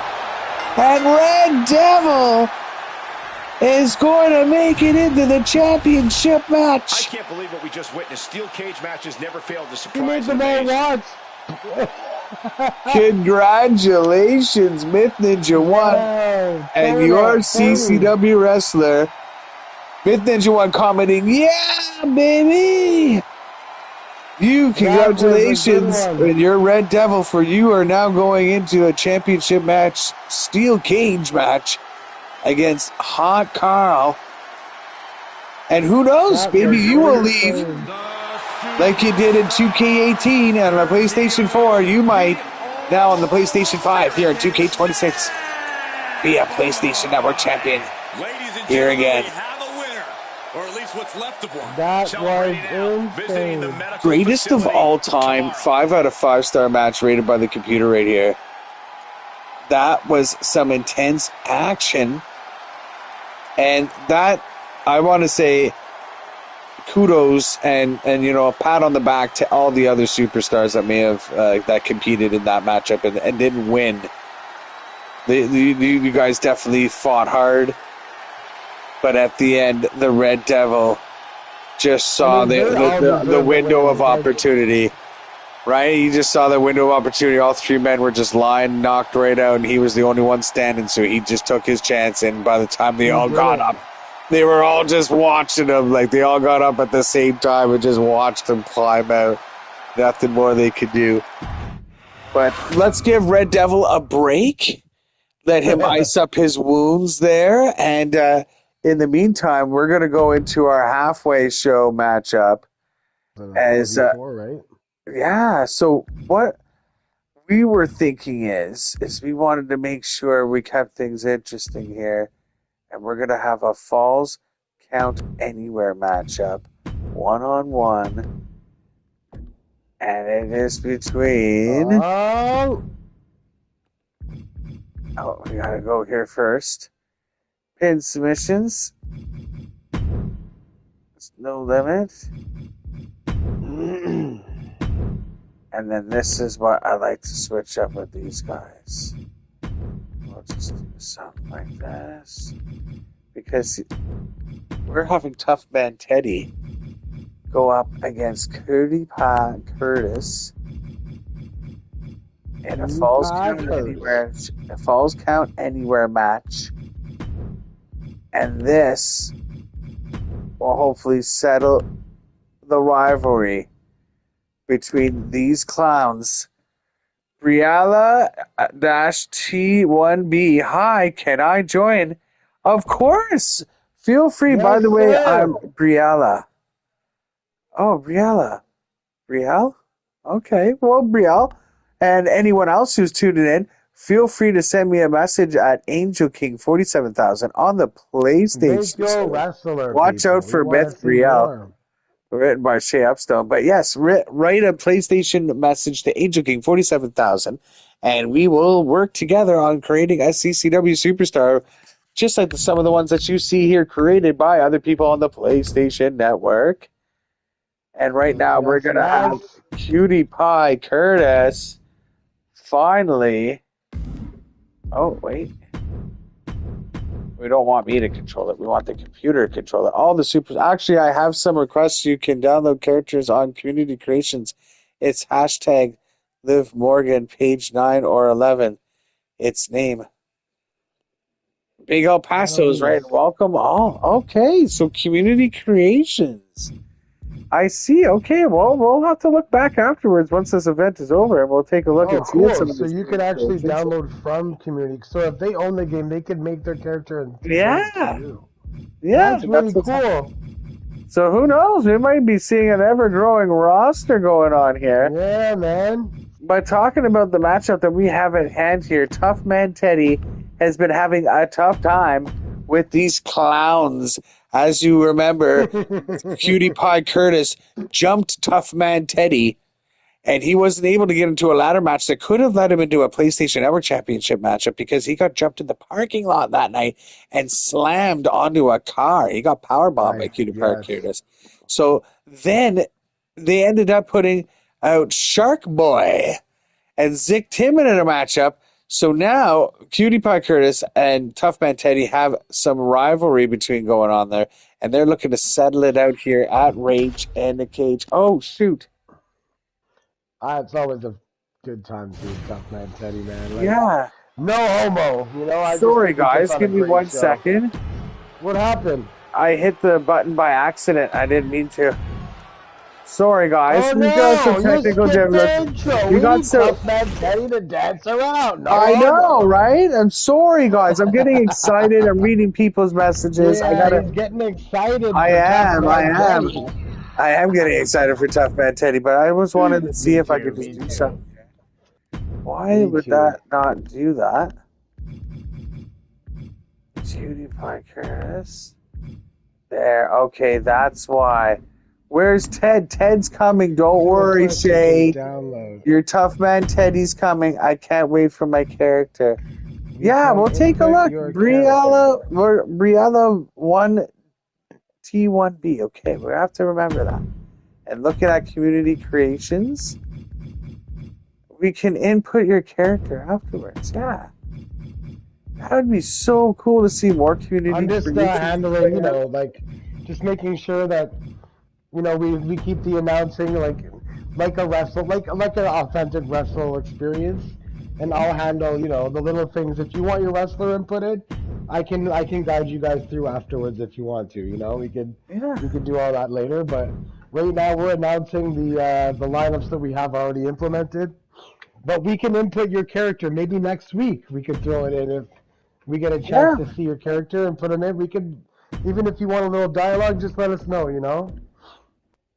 And Red Devil is going to make it into the championship match. I can't believe what we just witnessed. Steel cage matches never failed to surprise. He made the man watch. Congratulations, Myth Ninja 1 and your CCW wrestler. Myth Ninja 1 commenting, yeah, baby! Congratulations, and your Red Devil, for you are now going into a championship match, steel cage match, against Hot Carl. And who knows, maybe you will leave like you did in 2K18 on the PlayStation 4. You might now on the PlayStation 5 here in 2K26 be a PlayStation Network champion here again. Or at least what's left of one. That was insane. Greatest of all time, 5 out of 5-star match rated by the computer right here. That was some intense action. And that, I want to say, kudos and a pat on the back to all the other superstars that may have that competed in that matchup and didn't win. You guys definitely fought hard, but at the end, the Red Devil just saw the window of opportunity. Right? He just saw the window of opportunity. All three men were just lying, knocked right out, and he was the only one standing, so he just took his chance, and by the time they all got up, they were all just watching him. Like, they all got up at the same time and just watched him climb out. Nothing more they could do. But let's give Red Devil a break. Let him ice up his wounds there. And in the meantime, we're going to go into our halfway show matchup. Right? Yeah, so what we were thinking is we wanted to make sure we kept things interesting here. And we're going to have a Falls Count Anywhere matchup, 1-on-1. And it is between... Oh, we got to go here first. Pin submissions. There's no limit. And then this is what I like to switch up with these guys. We'll just do something like this. Because we're having Tough Man Teddy go up against Cody Curtis in a Falls Count Anywhere match. And this will hopefully settle the rivalry between these clowns. Briala-T1B. Hi, can I join? Of course. Feel free. Yes, by the way, I'm Briala. Oh, Briala. Brielle? Okay. Well, Brielle and anyone else who's tuning in, feel free to send me a message at Angel King 47,000 on the PlayStation. Wrestler, watch out for Myth Brielle. Written by Shea Upstone. But yes, write a PlayStation message to Angel King 47,000, and we will work together on creating a CCW superstar, just like some of the ones that you see here created by other people on the PlayStation Network. And right now, we're going to have Cutie Pie Curtis finally. Oh, wait. We don't want me to control it. We want the computer to control it. All the supers. Actually, I have some requests. You can download characters on Community Creations. It's hashtag Liv Morgan, page 9 or 11. Its name. Big El Paso's, right? Welcome all. Okay, so Community Creations. I see. Okay, well, we'll have to look back afterwards once this event is over, and we'll take a look and see some of so you could actually download from Community. So if they own the game, they could make their character and yeah, that's really cool. So who knows? We might be seeing an ever-growing roster going on here. Yeah, man. By talking about the matchup that we have at hand here, Tough Man Teddy has been having a tough time with these clowns As you remember, Cutie Pie Curtis jumped Tough Man Teddy, and he wasn't able to get into a ladder match that could have led him into a PlayStation Network Championship matchup because he got jumped in the parking lot that night and slammed onto a car. He got powerbombed by Cutie Pie Curtis. So then they ended up putting out Shark Boy and zicked him in a matchup. So now Cutie Pie Curtis and Tough Man Teddy have some rivalry between going on there, and they're looking to settle it out here at Rage in the Cage. Oh, shoot. It's always a good time seeing Tough Man Teddy, man. Like, Yeah. No homo, you know. Sorry, guys. Give me 1 second. What happened? I hit the button by accident. I didn't mean to. Sorry, guys. Oh, We got some no! technical You skipped the difficulties. intro. We need Tough Man Teddy to dance around. No I know, homo. right? I'm sorry, guys. I'm getting excited. I'm reading people's messages. Yeah, he's getting excited. I am getting excited for Tough Man Teddy, but I was wanting to see if I could just do something. Why would that not do that? Cutie Pie Curtis. There. Okay, that's why. Where's Ted? Ted's coming. Don't worry, Shay. Your Tough Man Teddy's coming. I can't wait for my character. Yeah, we'll take a look. Briella 1T1B. Okay, we have to remember that. And looking at community creations, we can input your character afterwards. Yeah. That would be so cool to see more community creations. I'm just handling, you know, like, just making sure that, you know, we keep the announcing like a wrestle, like an authentic wrestle experience, and I'll handle, you know, the little things. If you want your wrestler inputted, I can guide you guys through afterwards if you want to. You know, we could do all that later. But right now we're announcing the lineups that we have already implemented. But we can input your character. Maybe next week we could throw it in if we get a chance to see your character and put him in. We could, even if you want a little dialogue, just let us know. You know.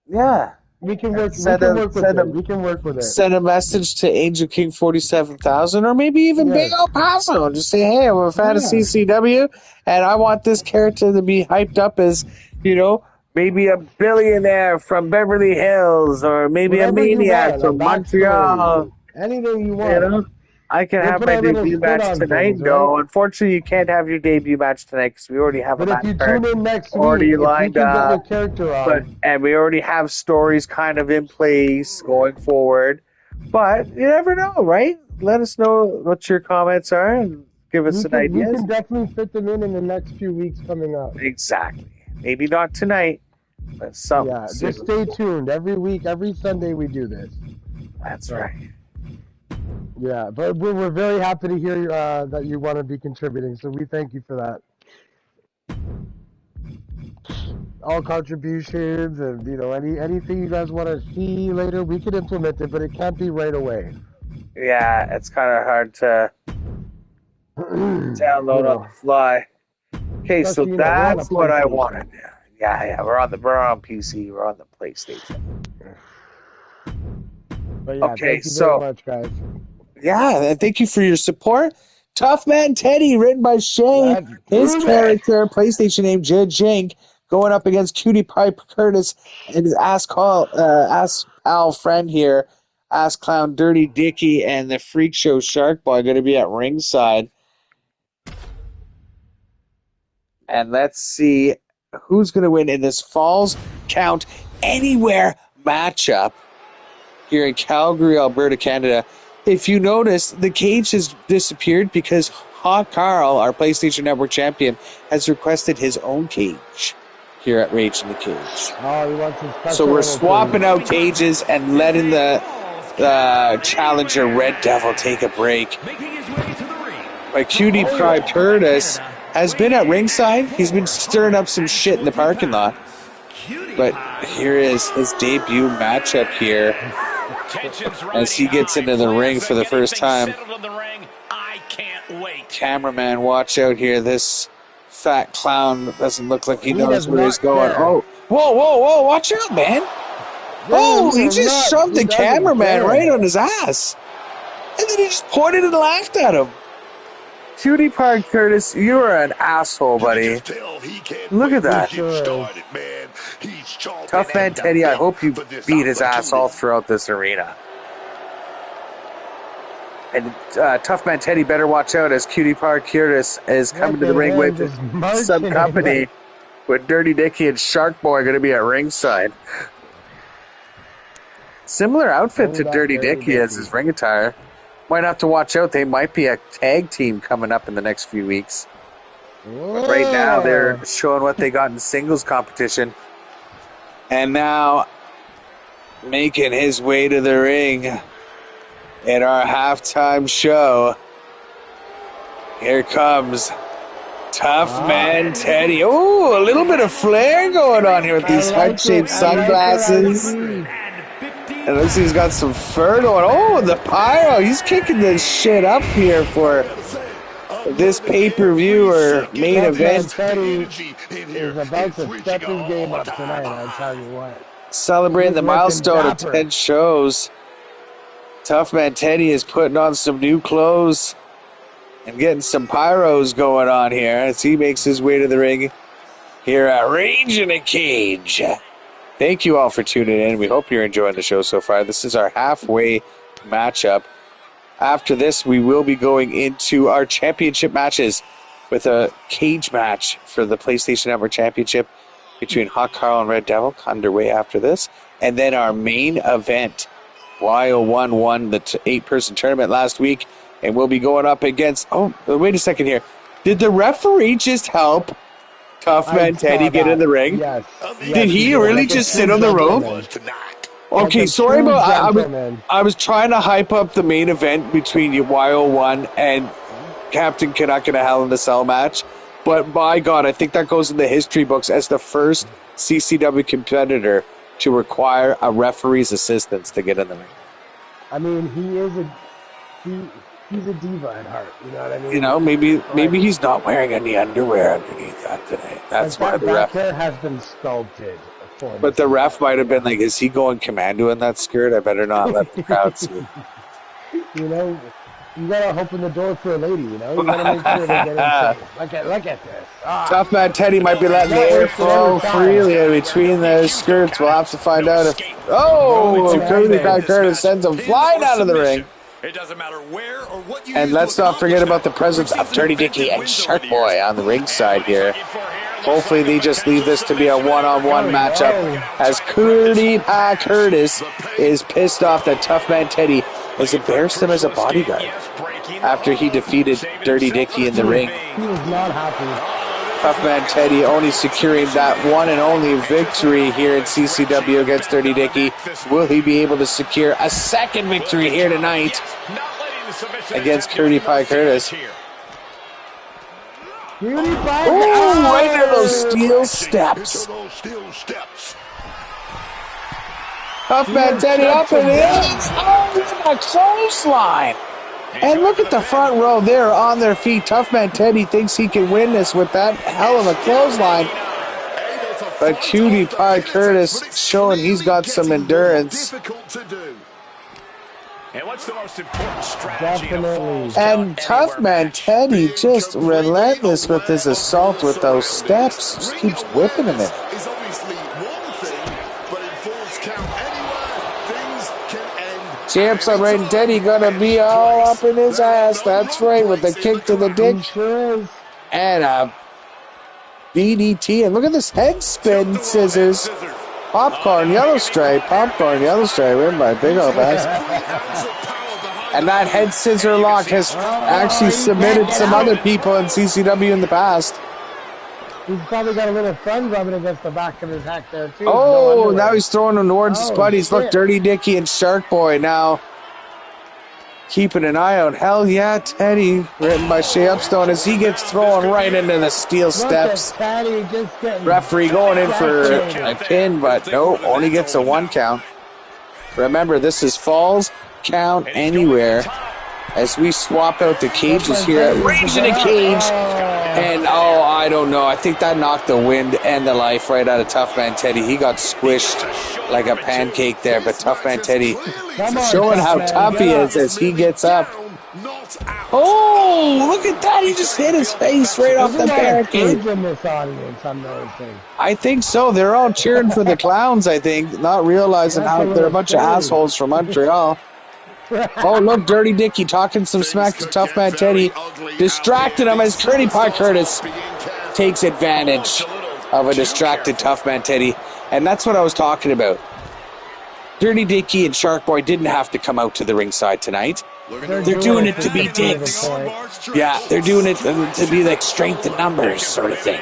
Yeah. We can work with it. Send a message to Angel King 47,000 or maybe even Big El Paso and just say, hey, I'm a fan of CCW and I want this character to be hyped up as, you know, maybe a billionaire from Beverly Hills or maybe a maniac from Montreal. Anything you want. You know? I can have my debut match tonight. No, unfortunately, you can't have your debut match tonight because we already have a match already lined up. And we already have stories kind of in place going forward. But you never know, right? Let us know what your comments are and give us some ideas. We can definitely fit them in the next few weeks coming up. Exactly. Maybe not tonight, but something. Yeah, just stay tuned. Every week, every Sunday, we do this. That's right. Yeah, but we're very happy to hear that you want to be contributing, so we thank you for that. All contributions and, you know, anything you guys want to see later, we can implement it, but it can't be right away. Yeah, it's kind of hard to download on the fly. Okay, so that's what I wanted. Yeah, we're on PC, we're on the PlayStation. But yeah, thank you very much, guys. Yeah, and thank you for your support. Tough Man Teddy, written by Shane. His character, PlayStation name, Jink, going up against Cutie Pie Curtis and his ass pal friend here, Ass Clown Dirty Dicky, and the Freak Show Shark Boy going to be at ringside. And let's see who's going to win in this Falls Count Anywhere matchup here in Calgary, Alberta, Canada. If you notice, the cage has disappeared because Hot Carl, our PlayStation Network champion, has requested his own cage here at Rage in the Cage. Oh, he wants his special. So we're swapping out cages and letting the challenger Red Devil take a break. But Cutie Pie Curtis has been at ringside. He's been stirring up some shit in the parking lot. But here is his debut matchup here as he gets into the ring for the first time. Cameraman, watch out here. This fat clown doesn't look like he knows where he's going. Oh, whoa, watch out, man. Oh, he just shoved the cameraman right on his ass. And then he just pointed and laughed at him. Cutie Pie Curtis, you are an asshole, buddy. Look at that. Tough Man Teddy, I hope you beat his ass all throughout this arena. And Tough Man Teddy better watch out as Cutie Pie Curtis is coming to the ring with some company with Dirty Dickie and Shark Boy going to be at ringside. Similar outfit to Dirty Dickie as his ring attire. Might have to watch out. They might be a tag team coming up in the next few weeks. Right now, they're showing what they got in singles competition. And now, making his way to the ring in our halftime show, here comes Tough Man Teddy. Oh, a little bit of flair going on here with these heart-shaped sunglasses. It looks like he's got some fur going. Oh, the pyro. He's kicking this shit up here for this pay-per-view or main event. Teddy is about to step his game up tonight, I'll tell you what. Celebrating the milestone of 10 shows. Tough Man Teddy is putting on some new clothes and getting some pyros going on here as he makes his way to the ring here at Rage in a Cage. Thank you all for tuning in. We hope you're enjoying the show so far. This is our halfway matchup. After this, we will be going into our championship matches with a cage match for the PlayStation Network Championship between Hawk Carl and Red Devil underway after this. And then our main event. YO1 won the 8-person tournament last week, and we'll be going up against... Oh, wait a second here. Did the referee just help Tough Man Teddy get in the ring? Yes. Did he really just sit on the rope? Okay, sorry about... I was trying to hype up the main event between YO1 and Captain Canuck in a Hell in a Cell match, but by God, I think that goes in the history books as the first CCW competitor to require a referee's assistance to get in the ring. I mean, he's a diva at heart. You know what I mean? You know, maybe he's not wearing any underwear underneath that today. That's why the ref has been sculpted. But the ref might have been like, "Is he going commando in that skirt? I better not let the crowd see." You know, you gotta open the door for a lady. You know, you gotta make sure they get inside. Look at this. Tough Man Teddy might be letting the air flow freely between those skirts. We'll have to find out if... Oh! Cutie Pie Curtis sends him flying out of the ring. It doesn't matter where or what you And let's not forget about the presence of Dirty Dickie and Shark Boy on the ringside here. Hopefully they just leave this to be a one-on-one matchup as Cutie Pie Curtis is pissed off that Tough Man Teddy has embarrassed him as a bodyguard after he defeated Dirty Dickie in the ring. He was not happy. Tough Man Teddy only securing that one and only victory here in CCW against Dirty Dickie. Will he be able to secure a second victory here tonight against Cutie Pie Curtis? Oh, right into those steel steps. Tough Man Teddy up and in. Oh, a clothesline. And look at the front row. They're on their feet. Tough Man Teddy thinks he can win this with that hell of a clothesline. But Cutie Pie Curtis showing he's got some endurance. And Tough Man Teddy just relentless with his assault with those steps. Just keeps whipping him in. Champs on Red Teddy gonna be all up in his ass. That's right, with the kick to the dick. And a DDT. And look at this head spin scissors. Popcorn yellow stripe. Popcorn yellow stripe. Written by Big Old Ass. And that head scissor lock has actually submitted some other people in CCW in the past. He's probably got a little fun rubbing against the back of his neck there, too. Oh, now he's throwing him towards his buddies. Look, Dirty Dickie and Shark Boy now keeping an eye out. Hell yeah, Teddy, written by Shea Upstone, as he gets thrown right into the steel steps. Referee going in for a pin, but no, only gets a 1 count. Remember, this is Falls Count Anywhere as we swap out the cages here at Rage in a Cage. And, oh, I don't know. I think that knocked the wind and the life right out of Tough Man Teddy. He got squished like a pancake there. But Tough Man Teddy showing how tough he is as he gets up Oh, look at that. He just hit his face right off the barricade. In this audience, I'm noticing. I think so. They're all cheering for the clowns, I think, not realizing how they're a bunch of assholes from Montreal. Oh, look, Dirty Dicky talking some smack to Tough Man Teddy, distracting him as Curdy Pie Curtis takes advantage of a distracted Tough Man Teddy. And that's what I was talking about. Dirty Dicky and Shark Boy didn't have to come out to the ringside tonight. They're doing it to be dicks. Yeah, they're doing it to be like strength in numbers sort of thing.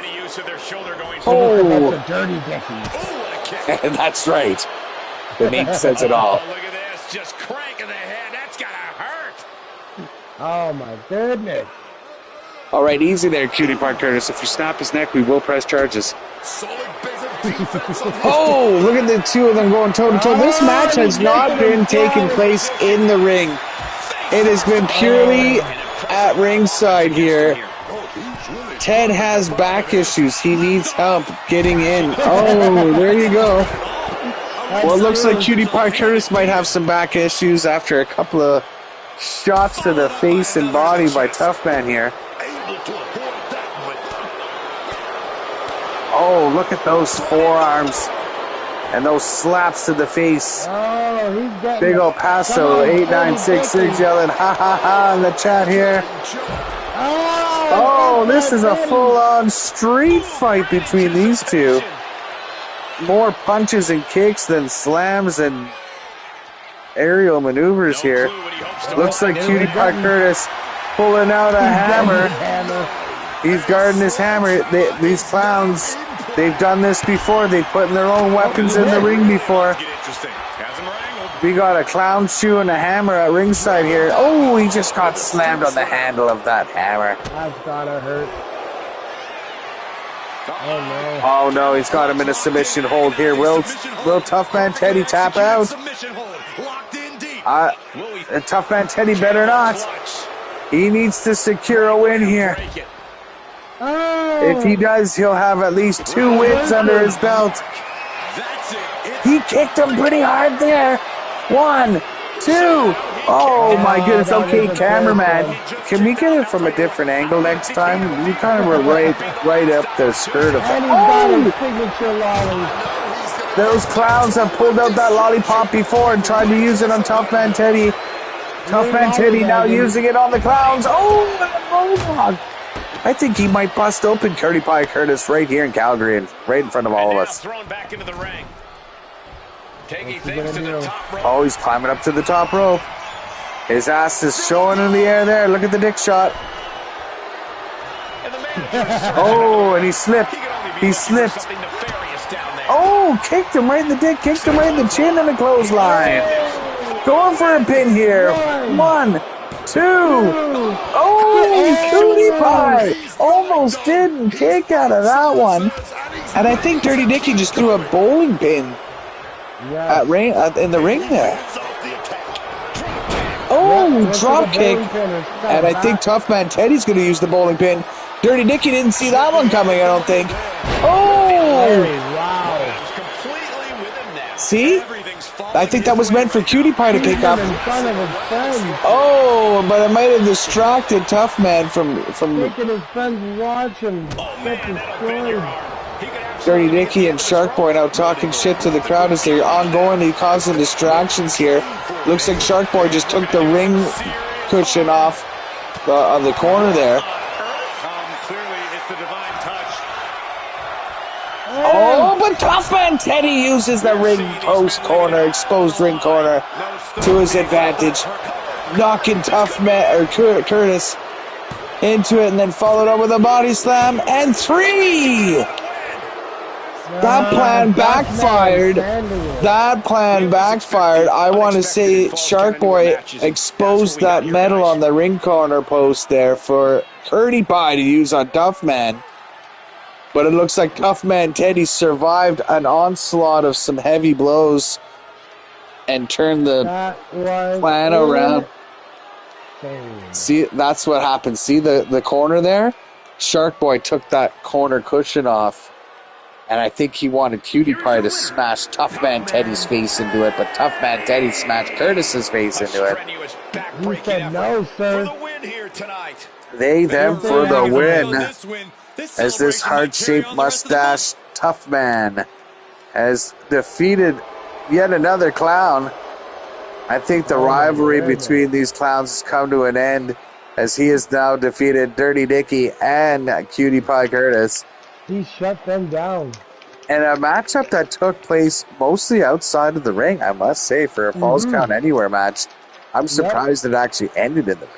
Oh, Dirty Dicky. that's right. The name says it all. Look at this, just cranking the head. That's gotta hurt. Oh my goodness. All right, easy there, Cutie Pie Curtis. If you snap his neck, we will press charges. Oh, look at the two of them going toe-to-toe. This match has not been taking place in the ring. It has been purely at ringside here. Ted has back issues. He needs help getting in. Oh, there you go. Well, it looks like Cutie Pie Curtis might have some back issues after a couple of shots to the face and body by Tough Man here. Oh, look at those forearms and those slaps to the face. Oh, he's getting Big ol' Paso, 8966 yelling ha ha ha in the chat here. Oh, this is a full-on street fight between these two. More punches and kicks than slams and aerial maneuvers here. Looks like Cutie Pie Curtis pulling out a hammer. He's guarding his hammer. These clowns, they've done this before. They've put their own weapons in the ring before. We got a clown shoe and a hammer at ringside here. Oh, he just got slammed on the handle of that hammer. That's gotta hurt. Oh no. Oh no, he's got him in a submission hold here. Will Tough Man Teddy tap out? Tough Man Teddy better not. He needs to secure a win here. If he does, he'll have at least 2 wins under his belt. He kicked him pretty hard there. 1, 2. Oh my goodness. Okay, cameraman. Can we get it from a different angle next time? You kind of were right up the skirt of it. Oh! Those clowns have pulled out that lollipop before and tried to use it on Tough Man Teddy. Tough Man Teddy now using it on the clowns. Oh, bulldog. I think he might bust open Curdy Pie Curtis right here in Calgary and right in front of all of us. Thrown back into the ring. Taking things to the top rope. Oh, he's climbing up to the top rope. His ass is showing in the air there. Look at the dick shot. Oh, and he slipped. He slipped. Oh, kicked him right in the dick. Kicked him right in the chin and a clothesline. Going for a pin here. 1, 2. Oh, Cutie Pie almost didn't kick out of that one. And I think Dirty Dicky just threw a bowling pin in the ring there. Oh, drop kick. And I think Tough Man Teddy's going to use the bowling pin. Dirty Dicky didn't see that one coming, I don't think. Oh! See? I think that was meant for Cutie Pie to pick up. Oh, but it might have distracted Tough Man from Making his friends watch and get destroyed. Dirty Dicky and Shark Boy now talking shit to the crowd as they're ongoingly causing distractions here. Looks like Shark Boy just took the ring cushion off of the corner there. Oh, but Tough Man Teddy uses the ring post corner, exposed ring corner to his advantage, knocking Tough Man or Curtis into it, and then followed up with a body slam and 3. That plan backfired. That plan backfired. I want to say Shark Boy exposed that metal on the ring corner post there for Curdy Pie to use on Tough Man. But it looks like Tough Man Teddy survived an onslaught of some heavy blows and turned the plan around. See, that's what happened. See the corner there? Shark Boy took that corner cushion off. And I think he wanted Cutie Pie to smash Tough Man Teddy's face into it, but Tough Man Teddy smashed Curtis's face into it. He said no, sir. win here tonight. Them for the win. As this heart-shaped mustache tough man has defeated yet another clown. I think the rivalry between these clowns has come to an end as he has now defeated Dirty Dicky and Cutie Pie Curtis. He shut them down. And a matchup that took place mostly outside of the ring, I must say, for a Falls Count Anywhere match. I'm surprised it actually ended in the ring.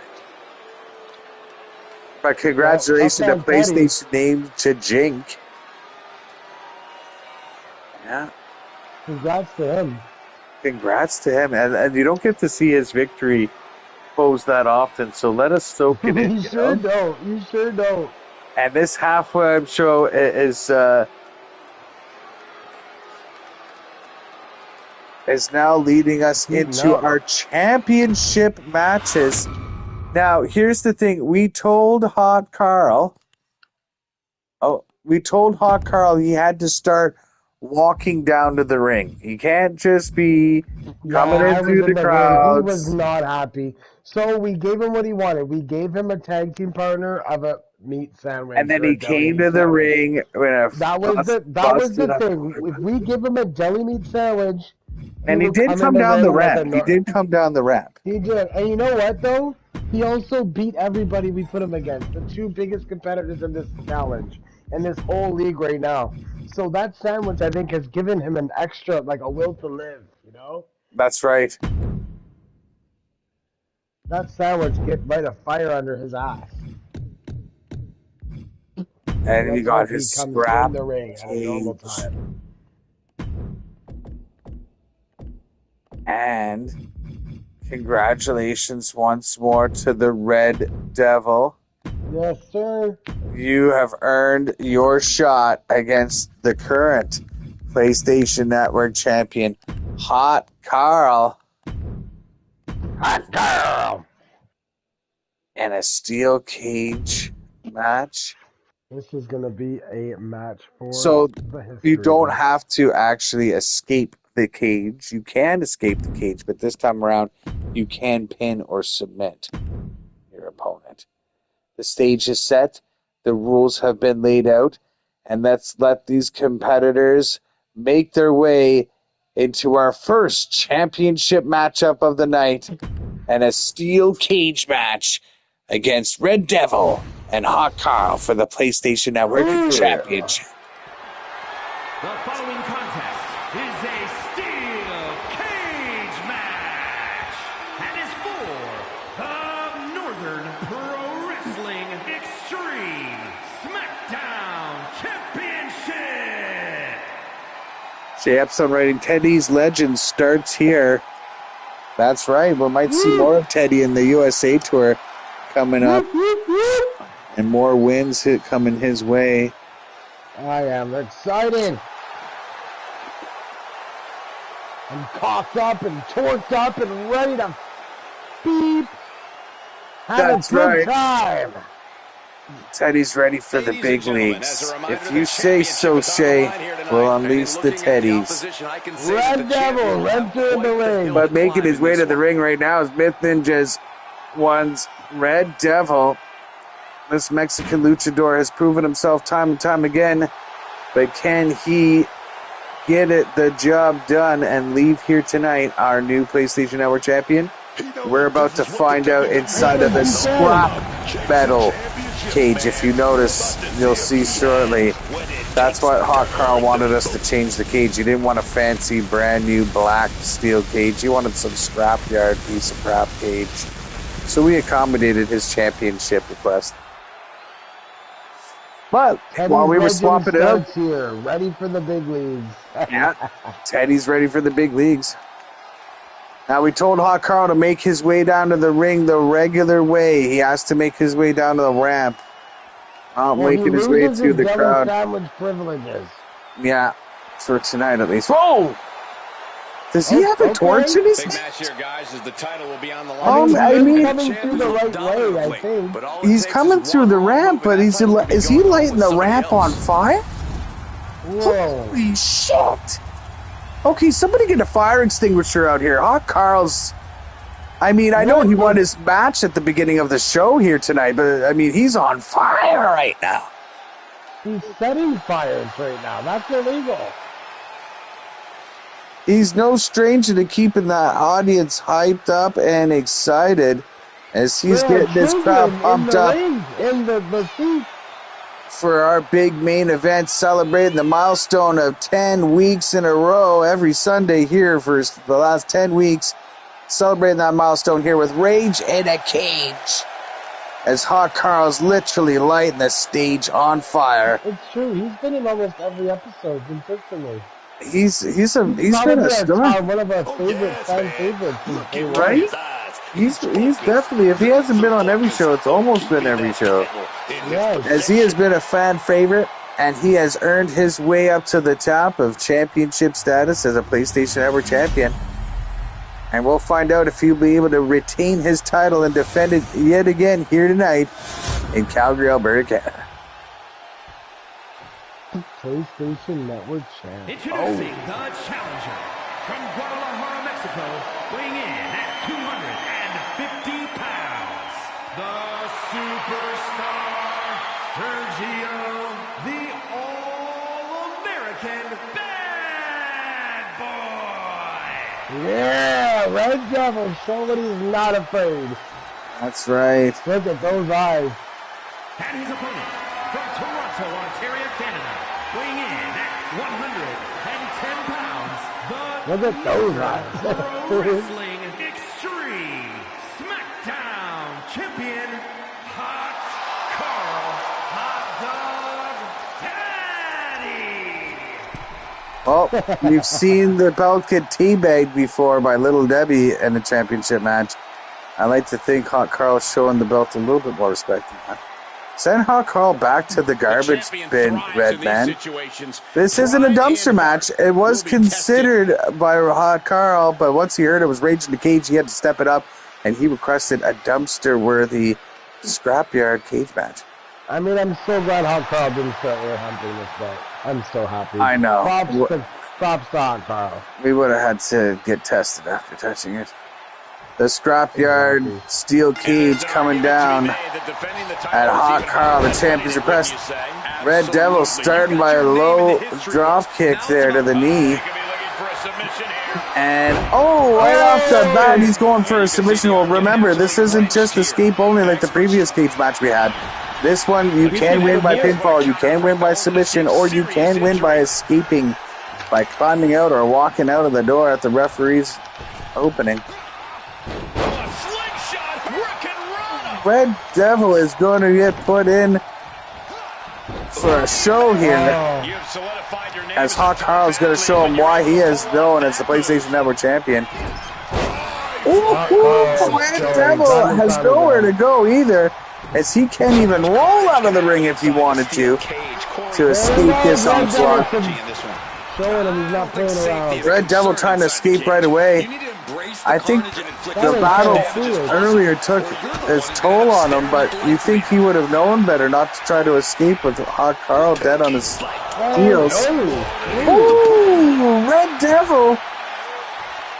But congratulations to PlayStation name to Jink. Yeah. Congrats to him. Congrats to him. And you don't get to see his victory pose that often, so let us soak it in. You sure don't. You sure don't. And this halfway show is now leading us into our championship matches. Now, here's the thing. We told Hot Carl he had to start walking down to the ring. He can't just be coming in through the crowds. He was not happy. So we gave him what he wanted. We gave him a tag team partner of a meat sandwich. And then he came to the ring. That was the thing. If we give him a deli meat sandwich... And he did come down the ramp. He did come down the ramp. He did. And you know what, though? He also beat everybody we put him against. The two biggest competitors in this challenge. In this whole league right now. So that sandwich, I think, has given him an extra, like, a will to live, you know? That's right. That sandwich light a fire under his ass. And he got his scrap in the ring at a normal time. And congratulations once more to the Red Devil. Yes, sir. You have earned your shot against the current PlayStation Network champion, Hot Carl. Hot Carl! And a steel cage match. This is going to be a match for the history. You don't have to actually escape the cage. You can escape the cage, but this time around, you can pin or submit your opponent. The stage is set. The rules have been laid out. And let's let these competitors make their way into our first championship matchup of the night. And a steel cage match against Red Devil and Hot Carl for the PlayStation Network Championship. The following contest is a steel cage match and is for the Northern Pro Wrestling Extreme SmackDown Championship. Jay Epson writing, Teddy's legend starts here. That's right. We might see more of Teddy in the USA Tour coming up. And more wins coming his way. I am excited. I'm coughed up and torqued up and ready to beep. Have a good time. Teddy's ready for the big leagues. If you say so, Shay, we'll unleash the Teddies. Red Devil, entering the ring. But making his way to the ring right now is Myth Ninja's one's Red Devil. This Mexican luchador has proven himself time and time again. But can he get the job done and leave here tonight our new PlayStation Network champion? We're about to find out inside of the scrap metal cage. If you notice, you'll see shortly. That's what Hot Carl wanted us to change the cage. He didn't want a fancy, brand new black steel cage. He wanted some scrapyard piece of crap cage. So we accommodated his championship request. But while we were swapping it up, here, ready for the big leagues. Yeah, Teddy's ready for the big leagues. Now, we told Hot Carl to make his way down to the ring the regular way. He has to make his way down to the ramp. Making his way through the crowd. Sandwich privileges. Yeah, for tonight at least. Whoa! Does he have a torch in his? Big match here, guys, as the title will be on the line. He's coming through the right way, I think. He's coming through the ramp, but is he lighting the ramp on fire? Whoa! Holy shit! Okay, somebody get a fire extinguisher out here. Hot Carl's I mean, I know he won his match at the beginning of the show here tonight, but I mean, he's on fire right now. He's setting fires right now. That's illegal. He's no stranger to keeping that audience hyped up and excited as he's getting this crowd pumped up in the seat for our big main event, celebrating the milestone of 10 weeks in a row every Sunday here for the last 10 weeks. Celebrating that milestone here with Rage in a Cage. As Hawk Carl's literally lighting the stage on fire. It's true. He's been in almost every episode consistently. He's been a star. One of our favorite fan favorites. Right? He's definitely, if he hasn't been on every show, it's almost been every show. Yes. As he has been a fan favorite, and he has earned his way up to the top of championship status as a PlayStation Network champion. And we'll find out if he'll be able to retain his title and defend it yet again here tonight in Calgary, Alberta, Canada. PlayStation Network champ. Introducing the challenger from Guadalajara, Mexico, weighing in at 250 pounds, the superstar Sergio, the All-American Bad Boy. Yeah, Red Devil showing he's not afraid. That's right. Look at those eyes. And his opponent from Toronto, Ontario, Canada, weighing in at 110 pounds, the Look at those eyes. Pro Wrestling Extreme SmackDown Champion, Hot Carl Hot Dog Daddy. Oh, you've seen the belt get teabagged before by Little Debbie in a championship match. I like to think Hot Carl's showing the belt a little bit more respect than that. Send Hot Carl back to the garbage bin, Red Man. This isn't a dumpster match. It was considered by Hot Carl, but once he heard it was Rage in the Cage, he had to step it up, and he requested a dumpster-worthy scrapyard cage match. I mean, I'm so glad Hot Carl didn't start air hunting this belt. I'm so happy. I know. Props to Hot Carl. We would have had to get tested after touching it. The scrapyard steel cage coming down at Hot Carl. The champions are pressed. Red Devil starting by a low drop kick there to the knee. And, right off the bat, he's going for a submission. Well, remember, this isn't just escape only like the previous cage match we had. This one, you can win by pinfall, you can win by submission, or you can win by escaping, by climbing out or walking out of the door at the referee's opening. Red Devil is going to get put in for a show here. As Hot Carl is going to show him why he is known as the PlayStation Network champion. Red Devil has nowhere to go either, as he can't even roll out of the ring if he wanted to escape this onslaught. Showing him he's not playing around. Red Devil trying to escape right away. I think the battle earlier took its toll on him, but you think he would have known better not to try to escape with Hot Carl dead on his heels. Ooh, Red Devil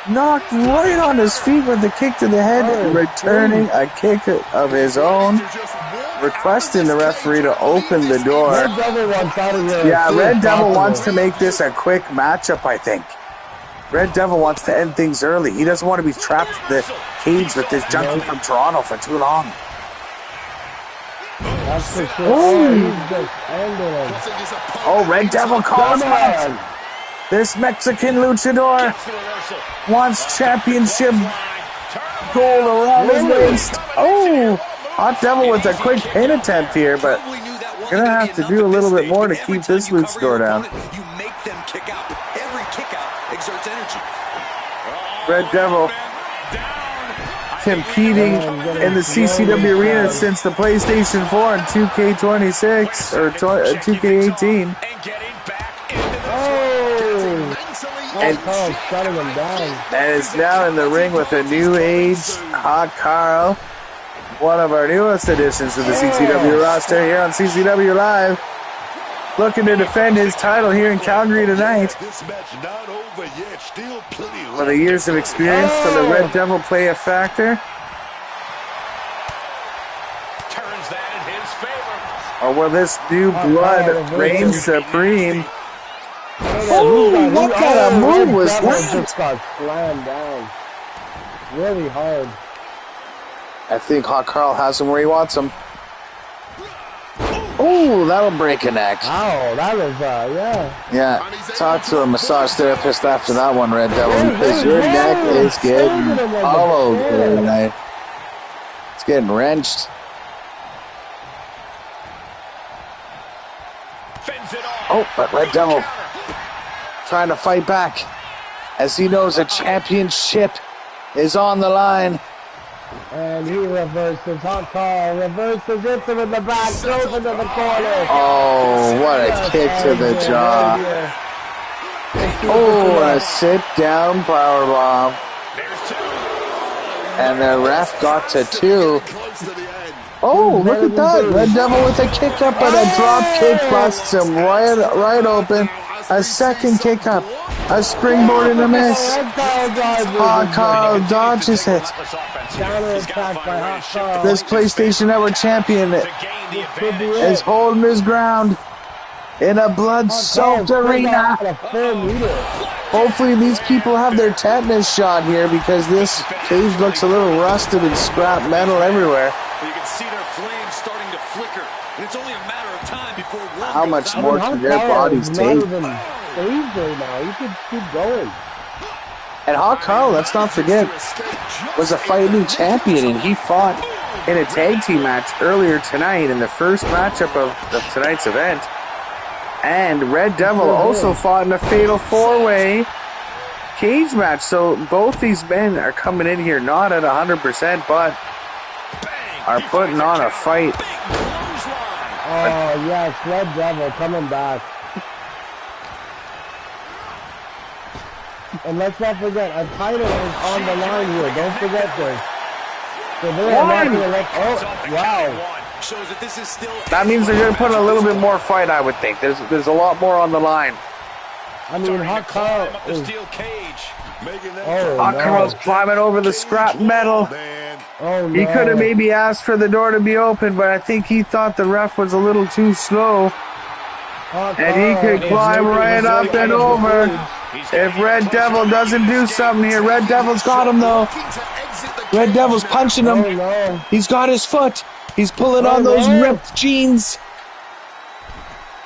knocked right on his feet with a kick to the head, returning a kick of his own, requesting the referee to open the door. Red Devil wants out of here. Yeah, Red Devil wants to make this a quick matchup, I think. Red Devil wants to end things early. He doesn't want to be trapped in the cage with this junkie from Toronto for too long. That's for sure. Red Devil calls out. This Mexican luchador wants championship gold around his waist. Hot Devil with a quick pin attempt here, but gonna have to do a little bit more to keep this luchador down. You make them kick out. Every kick out exerts energy. Red Devil competing in the CCW arena since the PlayStation 4 and 2K26 or 2K18. And is now in the ring with a new age Hot Carl, one of our newest additions to the CCW roster here on CCW Live. looking to defend his title here in Calgary tonight. This match not over yet. Still plenty left. Will the years of experience for the Red Devil play a factor? Turns that in his favor. Or will this new blood reign supreme? Oh, what kind of move was that? Just got slammed down really hard. I think Hot Carl has him where he wants him. Oh, that'll break a neck. Ow, that was, yeah. Yeah, talk to a massage therapist after that one, Red Devil, because your neck is getting hollowed here tonight. It's getting wrenched. Oh, but Red Devil trying to fight back as he knows a championship is on the line. And he reverses. Hot Carl reverses, hits him in the back, throws him to the corner. Oh, what a kick to the jaw. Oh, a sit-down powerbomb. And the ref got to 2. Oh, look at that. Red Devil with a kick up, but a drop kick busts him right open. A second kick up. A springboard and a miss. Hot Carl dodges it. This PlayStation Network champion is holding his ground in a blood-soaked arena. Hopefully these people have their tetanus shot here because this cage looks a little rusted and scrap metal everywhere. You can see their flames starting to flicker, and it's only a matter of time before one. How much more can their bodies take? Now. You can keep going. And Hot Carl, let's not forget, was a fighting champion, and he fought in a tag team match earlier tonight in the first matchup of tonight's event. And Red Devil also fought in a fatal 4-way cage match. So both these men are coming in here not at 100%, but are putting on a fight. Oh, yes, Red Devil coming back. And let's not forget, a title is on the line here. Don't forget this. So they're not going to let... Oh, wow. That means they're going to put a little bit more fight, I would think. There's a lot more on the line. I mean, Hot Carl is... Hot Carl's climbing over the scrap metal. Oh, no. He could have maybe asked for the door to be open, but I think he thought the ref was a little too slow. And he could climb right up and over. If Red Devil doesn't do something here, Red Devil's got him though. Red Devil's punching him. He's got his foot. He's pulling on those ripped jeans.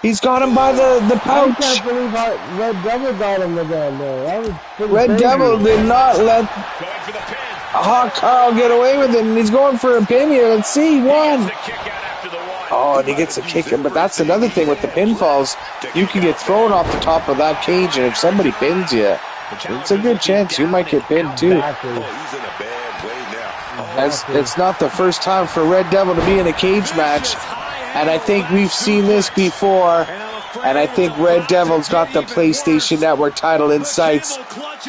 He's got him by the pouch. I can't believe how Red Devil got him again there. That was Red crazy. Devil did not let Hot Carl get away with it, and he's going for a pin here. Let's see, one. Oh, and he gets a kick, but that's another thing with the pinfalls. You can get thrown off the top of that cage, and if somebody pins you, it's a good chance you might get pinned too. As it's not the first time for Red Devil to be in a cage match, and I think we've seen this before, and I think Red Devil's got the PlayStation Network title in sights.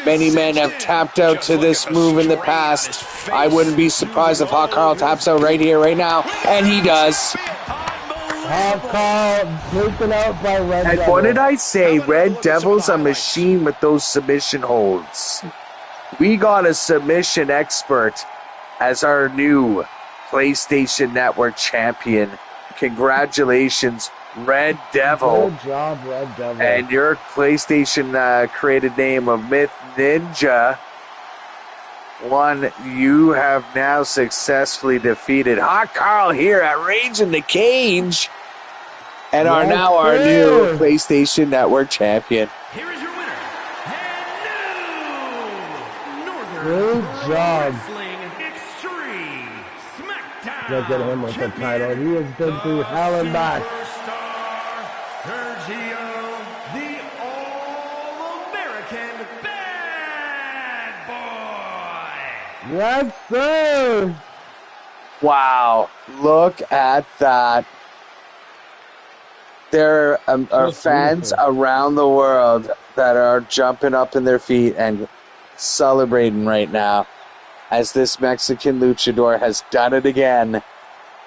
Many men have tapped out to this move in the past. I wouldn't be surprised if Hot Carl taps out right here, right now, and he does. Hot Carl taken out by Red Devil. And what did I say? Red Devil's a machine with those submission holds. We got a submission expert as our new PlayStation Network champion. Congratulations, Red Devil. Good job, Red Devil. And your PlayStation created name of Myth Ninja. One you have now successfully defeated. Hot Carl here at Rage in the Cage. And are now our new PlayStation Network champion. Here is your winner, and new Northern Good job. Wrestling Extreme SmackDown. Look at him with the title. He has been through hell and back. Superstar Sergio, the All-American Bad Boy. Yes, sir. Wow, look at that. There are fans around the world that are jumping up in their feet and celebrating right now as this Mexican luchador has done it again.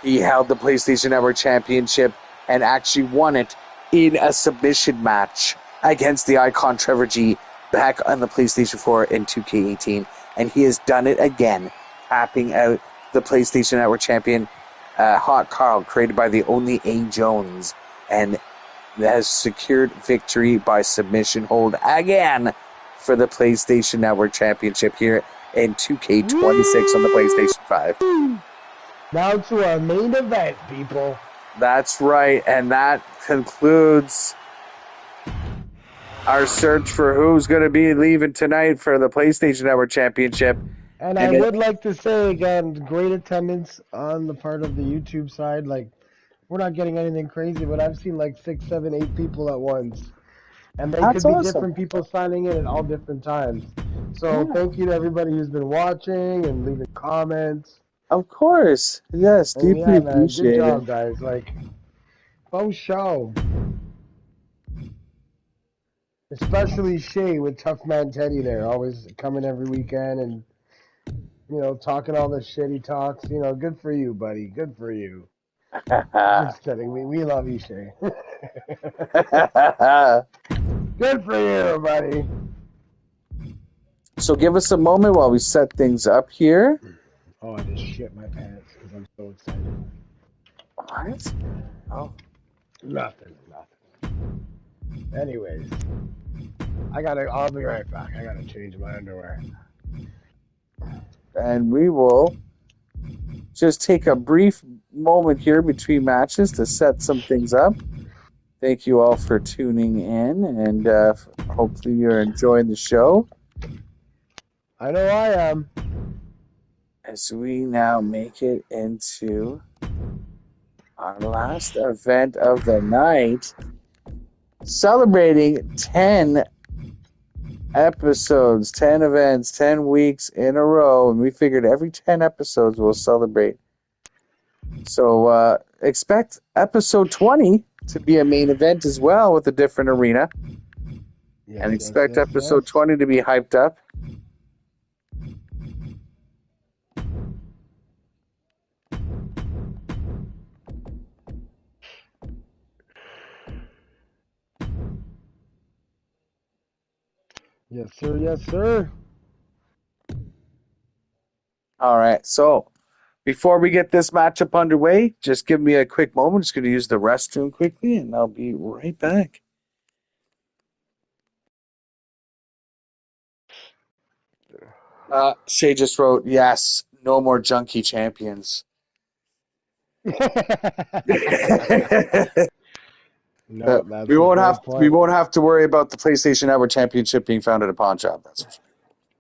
He held the PlayStation Network Championship and actually won it in a submission match against the Icon Trevor G back on the PlayStation 4 in 2K18. And he has done it again, tapping out the PlayStation Network champion, Hot Carl, created by the only A. Jones, and has secured victory by submission hold again for the PlayStation Network Championship here in 2K26 on the PlayStation 5. Now to our main event, people. That's right, and that concludes our search for who's going to be leaving tonight for the PlayStation Network Championship. And I would like to say again, great attendance on the part of the YouTube side. Like, we're not getting anything crazy, but I've seen like 6, 7, 8 people at once. And they could be different people signing in at all different times. So thank you to everybody who's been watching and leaving comments. Of course. Yes, deeply appreciate it. Good job, guys. Like, faux show. Especially Shay with Tough Man Teddy there, always coming every weekend and, you know, talking all the shit he talks. You know, good for you, buddy. Good for you. Just kidding. We love you, Shay. Good for you, buddy. So give us a moment while we set things up here. Oh, I just shit my pants because I'm so excited. What? Oh. Nothing. Anyways, I'll be right back. I gotta change my underwear. And we will just take a brief moment here between matches to set some things up. Thank you all for tuning in, and hopefully you're enjoying the show. I know I am. As we now make it into our last event of the night, celebrating 10 episodes, 10 events, 10 weeks in a row, and we figured every 10 episodes we'll celebrate. So expect episode 20 to be a main event as well with a different arena. Yes, and expect episode 20 to be hyped up. Yes, sir. Yes, sir. All right. So before we get this matchup underway, just give me a quick moment. Just going to use the restroom quickly, and I'll be right back. Shay just wrote, yes, no more junkie champions. No, we won't have to worry about the PlayStation Network Championship being found at a pawn shop. That's for sure.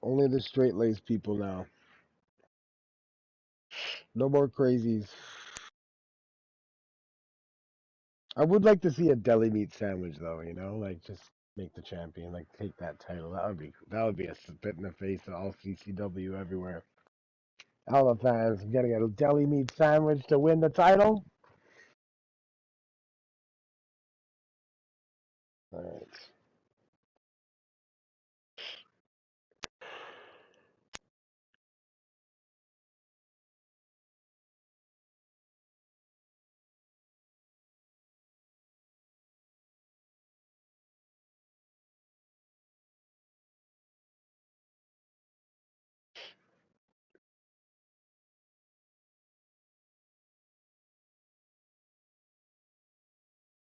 Only the straight-laced people now. No more crazies. I would like to see a deli meat sandwich, though. You know, like just make the champion, like take that title. That would be a spit in the face of all CCW everywhere. All the fans getting a deli meat sandwich to win the title. All right.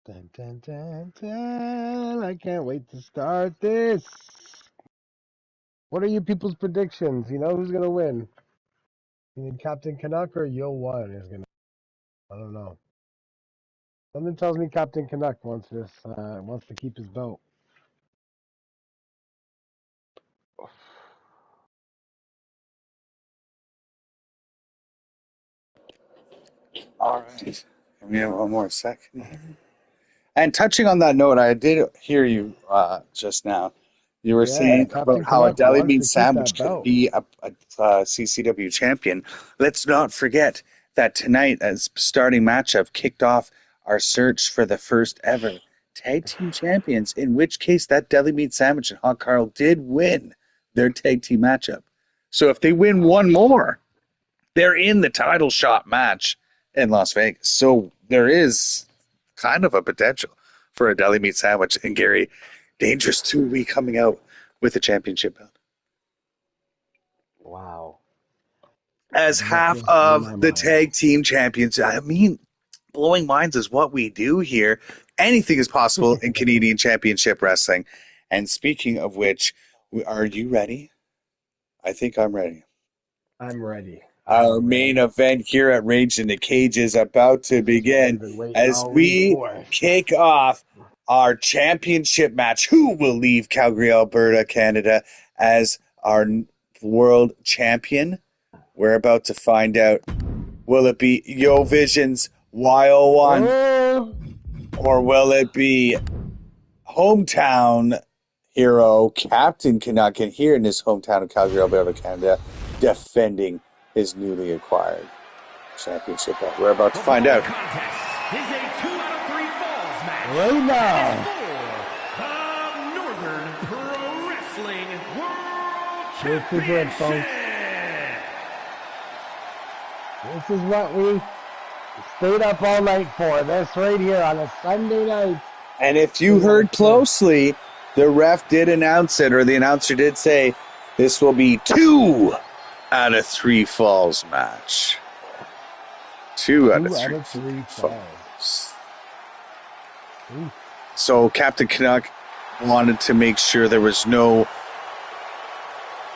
Dun, dun, dun, dun. I can't wait to start this. What are you people's predictions? You know, who's going to win? You think Captain Canuck or Yo One is going to? I don't know. Something tells me Captain Canuck wants to keep his belt. All right. Give me one more second. And touching on that note, I did hear you just now. You were saying about how a deli meat sandwich could be a CCW champion. Let's not forget that tonight, as starting matchup, kicked off our search for the first ever tag team champions, in which case that deli meat sandwich and Hot Carl did win their tag team matchup. So if they win one more, they're in the title shot match in Las Vegas. So there is kind of a potential. for a deli meat sandwich. And Gary, Dangerous 2 week coming out with the championship belt. Wow. As half Just blew of my the mind. tag team champions. I mean, blowing minds is what we do here. Anything is possible in Canadian Championship Wrestling. And speaking of which, are you ready? I think I'm ready. I'm ready. Our main event here at Rage in the Cage is about to begin as we kick off our championship match. Who will leave Calgary, Alberta, Canada as our world champion? We're about to find out. Will it be Yo Vision's Wild One? Or will it be hometown hero Captain Canuck here in his hometown of Calgary, Alberta, Canada, defending his newly acquired championship belt? We're about to find out. Contest is a 2 out of 3 falls match. Right now. For the Northern Pro Wrestling World This is it, folks. Championship. This is what we stayed up all night for. This right here on a Sunday night. And if you heard closely, the ref did announce it, or the announcer did say, this will be 2 out of 3 falls match. 2 out of 3 falls. So Captain Canuck wanted to make sure there was no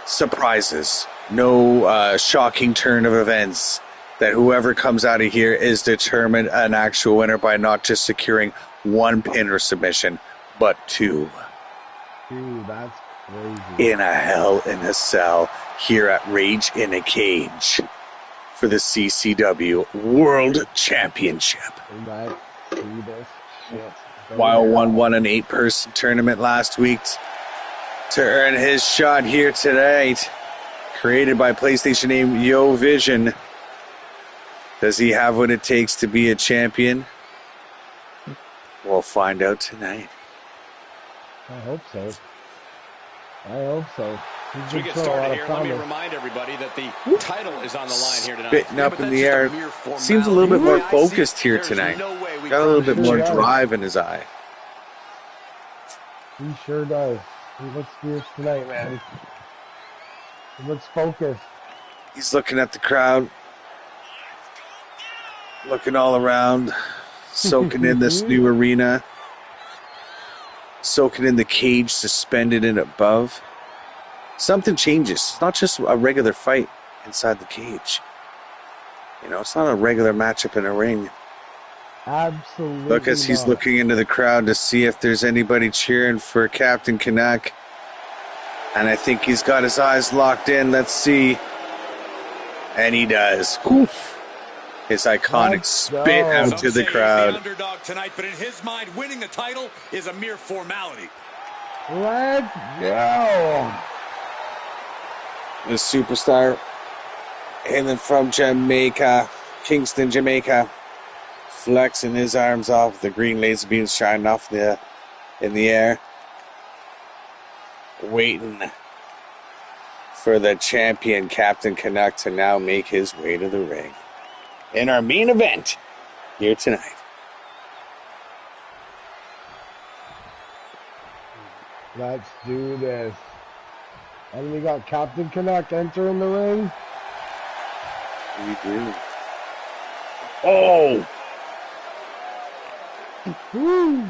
surprises, no shocking turn of events, that whoever comes out of here is determined an actual winner by not just securing 1 pin or submission, but 2. Dude, that's crazy. In a Hell in a Cell here at Rage in a Cage for the CCW World Championship. Let's do this shit. Wild One won an 8-person tournament last week to earn his shot here tonight. Created by PlayStation name Yo Vision. Does he have what it takes to be a champion? We'll find out tonight. I hope so. I hope so. As we get started here, let me remind everybody that the title is on the line here tonight. Spitting up in the air. Seems a little bit more focused here tonight. Got a little bit more drive in his eye. He sure does. He looks fierce tonight, man. He looks focused. He's looking at the crowd. Looking all around. Soaking in this new arena. Soaking in the cage suspended in above. Something changes. It's not just a regular fight inside the cage. You know, it's not a regular matchup in a ring. Absolutely. Look as he's looking into the crowd to see if there's anybody cheering for Captain Canuck. And I think he's got his eyes locked in. Let's see. And he does. Oof. His iconic spit out to the crowd. He's the underdog tonight, but in his mind, winning the title is a mere formality. Let's go. The superstar hailing from Jamaica, Kingston, Jamaica, flexing his arms off, the green laser beams shining off in the air, waiting for the champion Captain Canuck to now make his way to the ring in our main event here tonight. Let's do this. And we got Captain Canuck entering the ring. We do. Oh! Woo.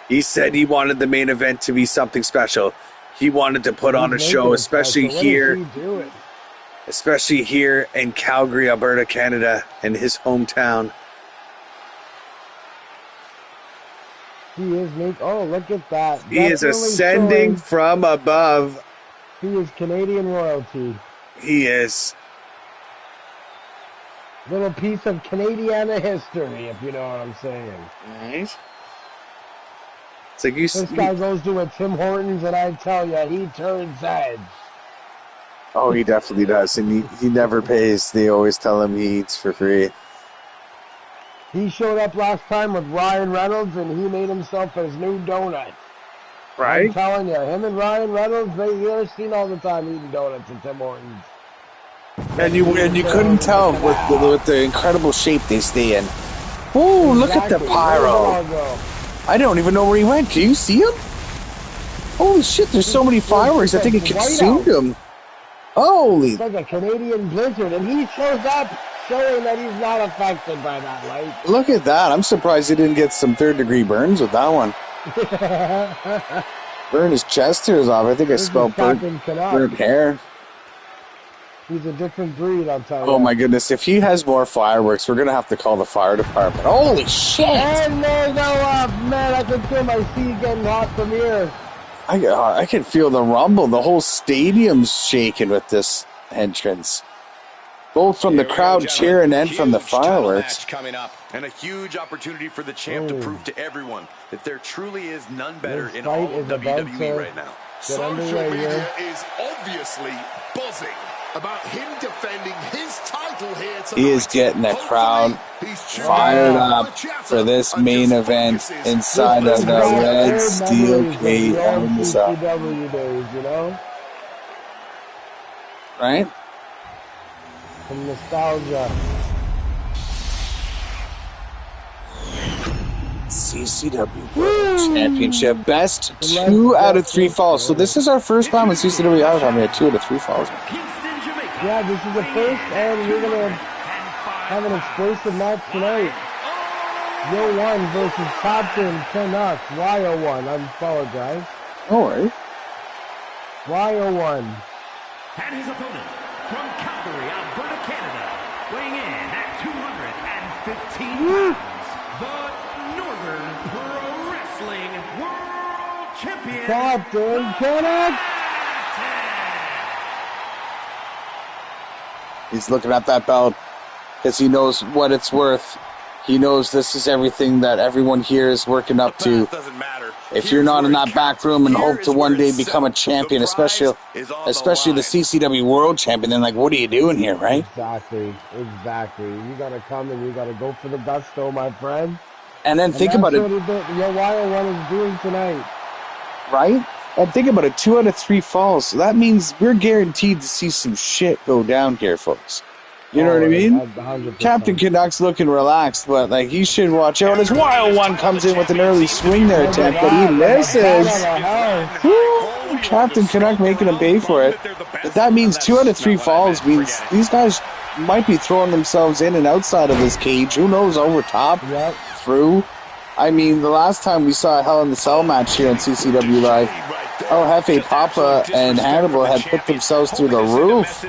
He said he wanted the main event to be something special. He wanted to put on a show, especially here in Calgary, Alberta, Canada, in his hometown. He is oh, look at that. He is ascending from above. He is Canadian royalty. He is. Little piece of Canadiana history, if you know what I'm saying. Nice. It's like this guy goes to a Tim Hortons, and I tell you, he turns heads. Oh, he definitely does, and he never pays. They always tell him he eats for free. He showed up last time with Ryan Reynolds, and he made himself his new donut. Right? I'm telling you, him and Ryan Reynolds, they're seen all the time eating donuts at Tim Hortons. And you couldn't tell with the incredible shape they stay in. Oh, look at the Exactly. pyro. Where did it all go? I don't even know where he went. Can you see him? Holy shit, there's so many fireworks. I think it consumed him. Holy. It's like a Canadian blizzard, and he shows up showing that he's not affected by that light. Look at that. I'm surprised he didn't get some third-degree burns with that one. Burn his chest hairs off. I think I smelled burnt hair. He's a different breed, I'll tell you. Oh my goodness, if he has more fireworks, we're going to have to call the fire department. Holy shit! And they go up, man, I can feel my feet getting hot from here. I can feel the rumble. The whole stadium's shaking with this entrance. Both from the crowd cheering and from the fireworks. Coming up, and a huge opportunity for the champ to prove to everyone that there truly is none better in all of WWE right now. Social media is obviously buzzing about him defending his title here tonight. He is getting the crowd fired up for this main event inside of the red steel cage on the side. CCW days, you know? Right? Some nostalgia. CCW World Championship. Best 2 out of 3 falls. So this is our first time in CCW out of 2 out of 3 falls. Yeah, this is the first, and we're going to have an explosive match tonight. Yo 1 versus Captain Canuck. Y01, I apologize. No worries. Y01. And his opponent from Calgary, Alberta, Canada, weighing in at 215 pounds, the Northern Pro Wrestling World Champion, Captain Canuck. He's looking at that belt because he knows what it's worth. He knows this is everything that everyone here is working up to. If you're not in that back room and hope to one day become a champion, especially the CCW World Champion, then like, what are you doing here, right? Exactly. You gotta come and you gotta go for the gusto, my friend. And then think about it. That's what your Y01 is doing tonight. Right? And think about it, 2 out of 3 falls. So that means we're guaranteed to see some shit go down here, folks. You know what I mean? 100%. Captain Canuck's looking relaxed, but like he should watch out as Wild1 comes in with an early swing there attempt, but he misses. Woo! Captain Canuck making him pay for it. But that means 2 out of 3 falls means these guys might be throwing themselves in and outside of this cage. Who knows, over top, through. I mean, the last time we saw a Hell in the Cell match here on CCW Live, El Jefe, Papa, and Hannibal had put themselves through the roof.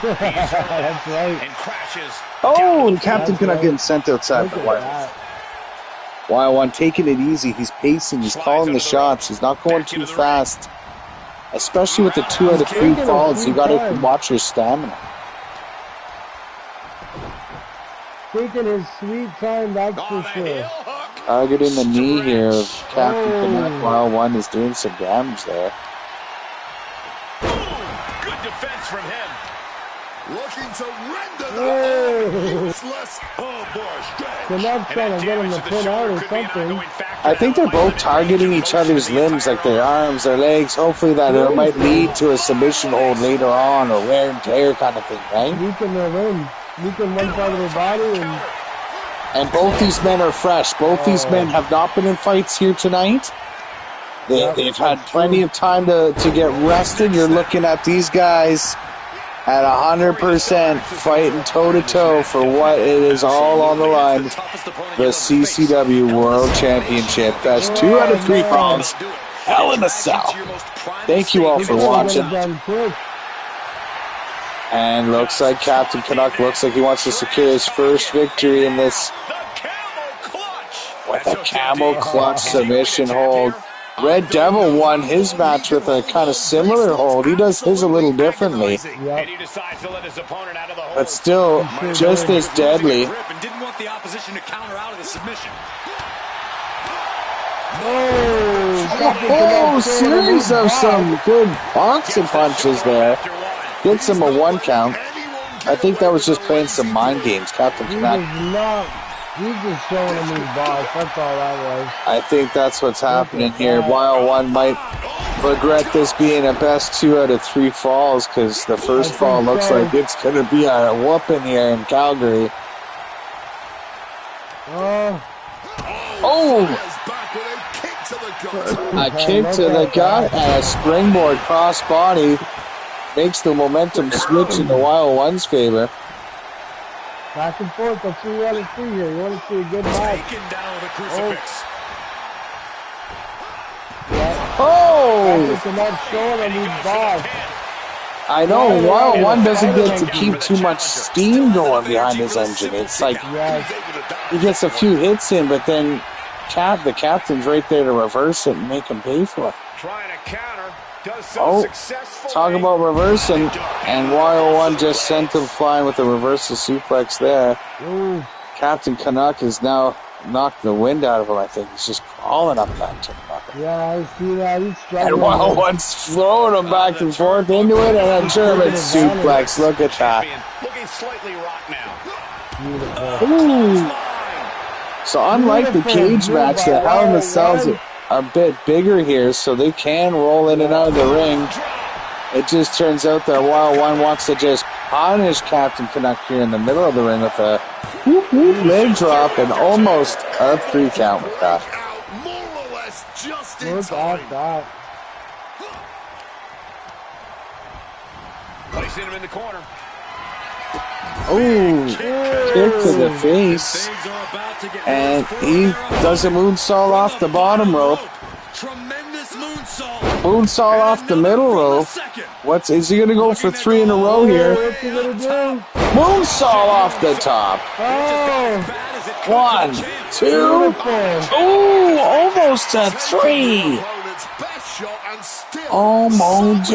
That's right. Oh, and Captain Canuck getting sent outside the wire. Y1 taking it easy. He's pacing. He's calling the shots. He's not going too fast. Especially with the 2 out of 3 falls, you got to watch your stamina. Taking his sweet time, that's for sure. Targeting the knee here of Captain Canuck while one is doing some damage there. Good defense from him. Looking to render the useless. Oh boy, Canuck trying to get him to pin out or something. I think they're both targeting each other's limbs, like their arms, their legs. Hopefully that it might lead to a submission hold later on or wear and tear kind of thing, right? Weaken their limbs. Weaken one side of their body and both these men are fresh. Both these men have not been in fights here tonight. They've had plenty of time to get rested. You're looking at these guys at 100% fighting toe-to-toe for what it is all on the line. The CCW World Championship. That's 2 out of 3 falls. Hell in a Cell. Thank you all for watching. And looks like Captain Canuck looks like he wants to secure his first victory in this with a camel clutch submission hold. Red Devil won his match with a kind of similar hold. He does his a little differently. But still just as deadly. Oh, series of some good boxing punches there. Gets him a 1 count. I think that was just playing some mind games, Captain Canuck. He's just showing him his boss. That's all that was. I think that's what's happening here. While one might regret this being a best 2 out of 3 falls, because the first fall looks like it's going to be a whooping here in Calgary. A kick to the gut and a springboard cross-body makes the momentum switch in the Wild One's favor. Back and forth, that's what you want to see here. You want to see a good match. I know, Wild One doesn't get to keep too much steam going behind his engine. It's like he gets a few hits in, but then the captain's right there to reverse it and make him pay for it. Trying to counter, does so successfully. Talk about reversing, and Wild One just sent him flying with a reversal suplex there. Captain Canuck has now knocked the wind out of him, I think. He's just crawling up that turnbuckle. Yeah, I see that. He's struggling. And Wild One's throwing him back and forth into it, and a German suplex. Look at that. Looking slightly rocked now. Beautiful. So unlike the cage match, the Hell in the Cells are a bit bigger here, so they can roll in and out of the ring. It just turns out that Wild One wants to just punish Captain Canuck here in the middle of the ring with a leg drop and almost a 3 count with that. More or less just in Look time. at that. Placing him in the corner. Kick to the face. And he does a moonsault off the bottom rope. Tremendous moonsault. Moonsault off the middle rope. Is he going to go for 3 in a row here? What's he going to do? Moonsault off the top. 1, 2. Almost a 3. Almost.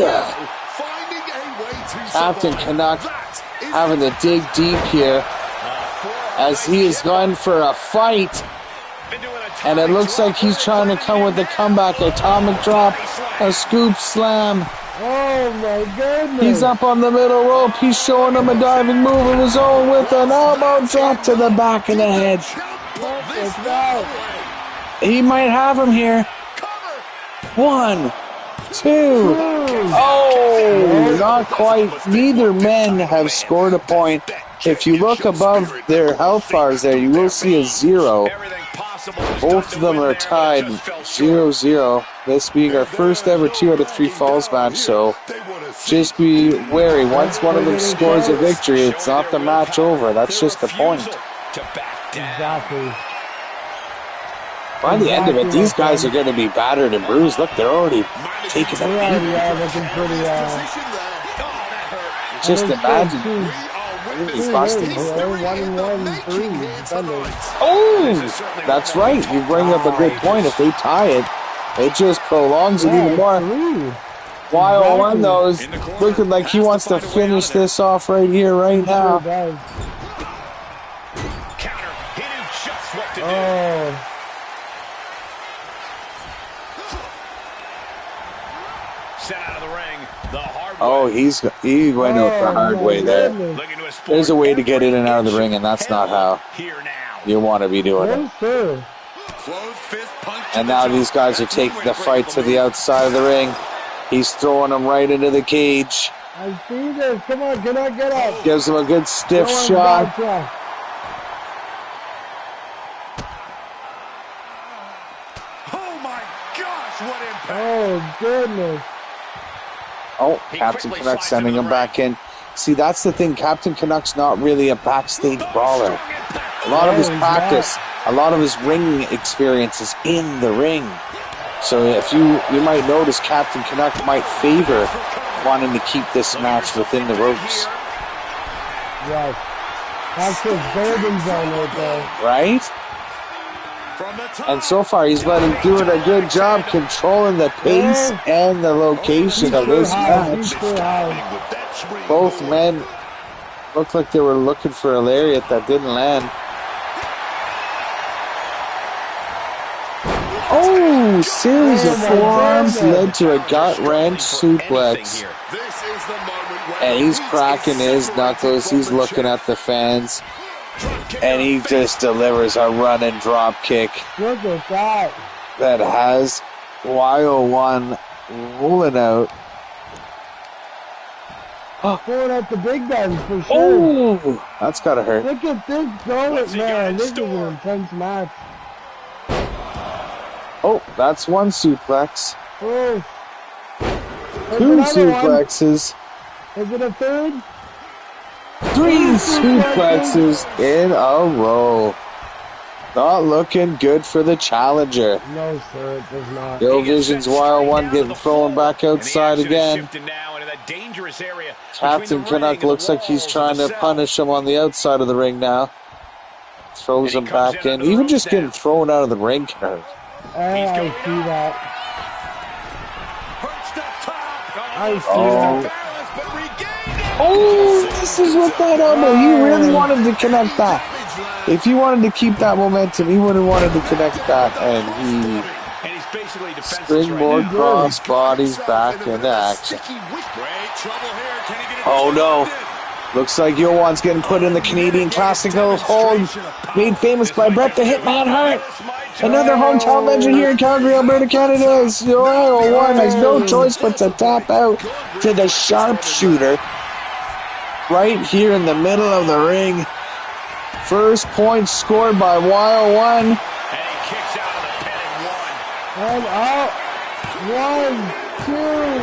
Captain Canuck having to dig deep here as he is going for a fight. And it looks like he's trying to come with the comeback. Atomic drop, a scoop slam. Oh my goodness. He's up on the middle rope. He's showing him a diving move of his own with an elbow drop to the back of the head. He might have him here. 1, 2. Oh, not quite. Neither men have scored a point. If you look above their health bars there, you will see a 0. Both of them are tied 0-0. This being our first ever 2 out of 3 falls match, so just be wary. Once one of them scores a victory, it's not the match over. That's just the point. Exactly. By the end of it, these guys are going to be battered and bruised. Look, they're already taking a beat. Looking pretty, Just imagine. He's busting. That's right. You bring up a good point. If they tie it, it just prolongs it even more. Wild One, though, is looking like he wants to finish this off right here, right now. He went out the hard way there. There's a way to get in and out of the ring, and that's not how you want to be doing it. And now these guys are taking the fight to the outside of the ring. He's throwing them right into the cage. I see this. Come on, get up. Gives him a good stiff shot. Oh my gosh, what impact! Oh goodness. Oh, Captain Canuck sending him back in. See, that's the thing. Captain Canuck's not really a backstage brawler. A lot of his practice, a lot of his ring experience is in the ring. So if you might notice, Captain Canuck might favor wanting to keep this match within the ropes. Yes. That's his golden zone right there. Right? And so far, he's doing a good job controlling the pace and the location of this match. Both men looked like they were looking for a lariat that didn't land. Oh, series of forearms led to a gut-wrench suplex. And he's cracking his knuckles. He's looking at the fans. And he just delivers a running drop kick. Look at that. That has Wild One rolling out. Pulling out the big guns for sure. Oh! That's gotta hurt. Look at this going, man. This is an intense match. Oh, that's one suplex. Oh. Two suplexes. Is it a third? Three suplexes in a row. Not looking good for the challenger. No, sir, it does not. Yo Vision's Wild One getting thrown back outside again. Captain Canuck looks like he's trying to punish him on the outside of the ring now. Throws him back in. Even just getting thrown out of the ring can hurt. I see that. I see that. Oh, this is what that elbow. He really wanted to connect that. If he wanted to keep that momentum, he would have wanted to connect that. And he springboard cross bodies back into action. Oh no. Looks like Yoan's getting put in the Canadian Classical hold, made famous by Bret the Hitman Hart. Another hometown legend here in Calgary, Alberta, Canada. Is Yoan has no choice but to tap out to the sharpshooter right here in the middle of the ring. First point scored by Wild One. And he kicks out of the pin in one. And out. 1, 2.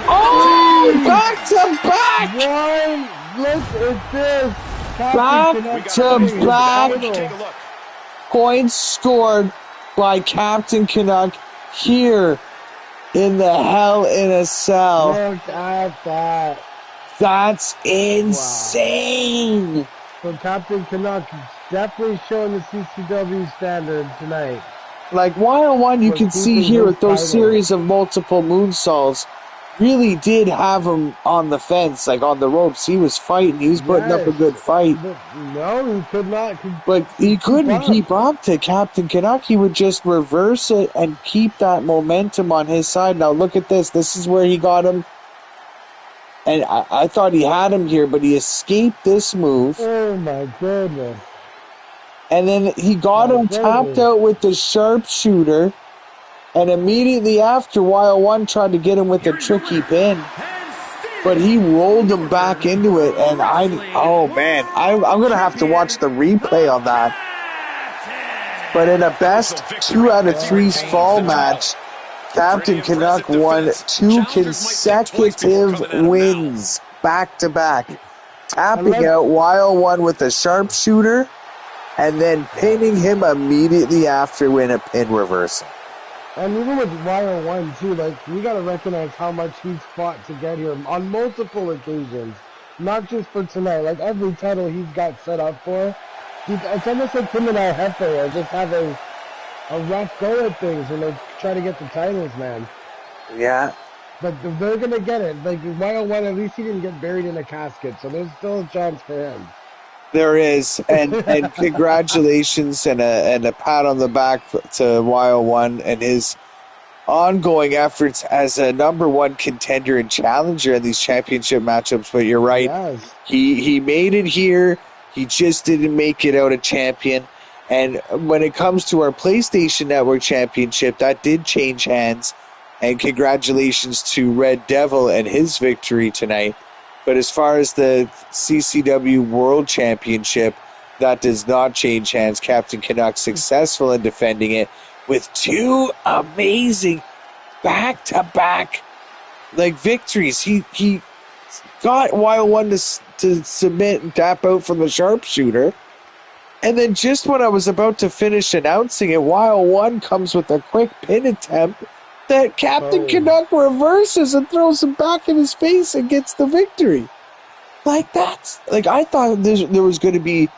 Oh, back to back. One. Look at this. Back to back points scored by Captain Canuck here in the Hell in a Cell. Look at that. That's insane. Wow. So Captain Canuck definitely showing the CCW standard tonight. Like Wild One, you can see here with those series of multiple moonsaults, really did have him on the fence, like on the ropes. He was fighting. He was putting up a good fight. But no, he could not. But he couldn't keep up to Captain Canuck. He would just reverse it and keep that momentum on his side. Now look at this. This is where he got him. And I thought he had him here, but he escaped this move. Oh my goodness. And then he got him tapped out with the sharpshooter. And immediately after, Wild One tried to get him with a tricky pin. But he rolled him back into it. And I'm going to have to watch the replay on that. But in a best 2 out of 3 fall match, Captain Canuck won 2 consecutive wins back to back. Tapping out Wild One with a sharpshooter and then pinning him immediately after in a pin reversal. And even with Wild One too, like, you gotta recognize how much he's fought to get here on multiple occasions. Not just for tonight, like every title he's got set up for. It's almost like him and El Jefe are just having a rough go at things when they try to get the titles, man. Yeah. But they're gonna get it. Like Wild One, at least he didn't get buried in a casket, so there's still a chance for him. There is, and congratulations and a pat on the back to Wild One and his ongoing efforts as a number 1 contender and challenger in these championship matchups. But you're right, yes. He made it here. He just didn't make it out a champion. And when it comes to our PlayStation Network Championship, that did change hands. And congratulations to Red Devil and his victory tonight. But as far as the CCW World Championship, that does not change hands. Captain Canuck successful in defending it with 2 amazing back-to-back victories. He got Wild One to submit and tap out from the sharpshooter. And then just when I was about to finish announcing it, Wild One comes with a quick pin attempt that Captain Canuck reverses and throws him back in his face and gets the victory. I thought there was going to be,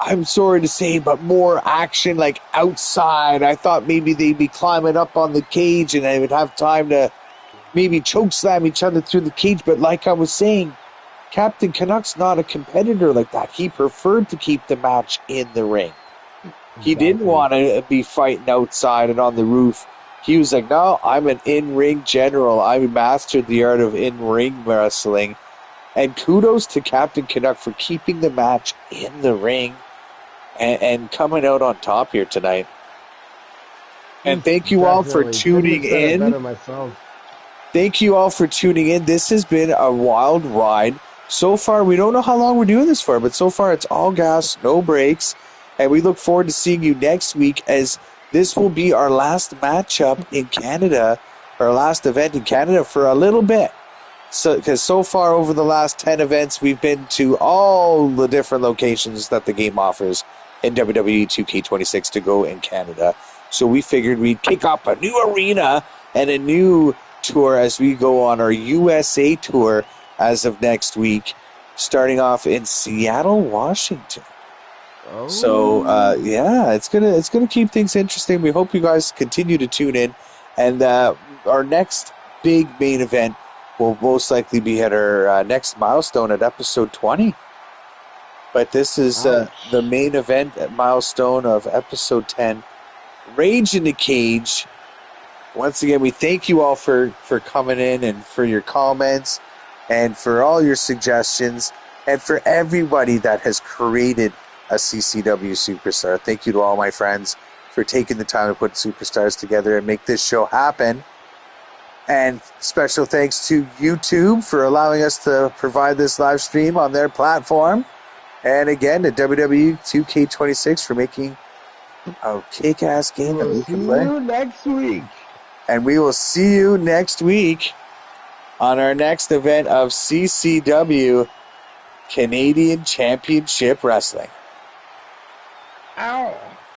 I'm sorry to say, but more action outside. I thought maybe they'd be climbing up on the cage and they would have time to maybe choke slam each other through the cage. But like I was saying, Captain Canuck's not a competitor like that. He preferred to keep the match in the ring. Exactly. He didn't want to be fighting outside and on the roof. He was like, no, I'm an in-ring general. I mastered the art of in-ring wrestling. And kudos to Captain Canuck for keeping the match in the ring and coming out on top here tonight. And thank you all for tuning in. Thank you all for tuning in. This has been a wild ride. so far, we don't know how long we're doing this for, but so far it's all gas, no brakes. And we look forward to seeing you next week, as this will be our last matchup in Canada, our last event in Canada for a little bit. Because so far over the last 10 events, we've been to all the different locations that the game offers in WWE 2K26 to go in Canada. So we figured we'd kick off a new arena and a new tour as we go on our USA tour as of next week, starting off in Seattle, Washington. Oh. So yeah, it's gonna keep things interesting. We hope you guys continue to tune in, and our next big main event will most likely be at our next milestone at episode 20. But this is the main event milestone of episode 10, Rage in the Cage. Once again, we thank you all for coming in and for your comments and for all your suggestions and for everybody that has created a CCW superstar. Thank you to all my friends for taking the time to put superstars together and make this show happen. And special thanks to YouTube for allowing us to provide this live stream on their platform. And again, to WWE 2K26 for making a kick-ass game that we can play. See you next week. And we will see you next week on our next event of CCW Canadian Championship Wrestling. Ow.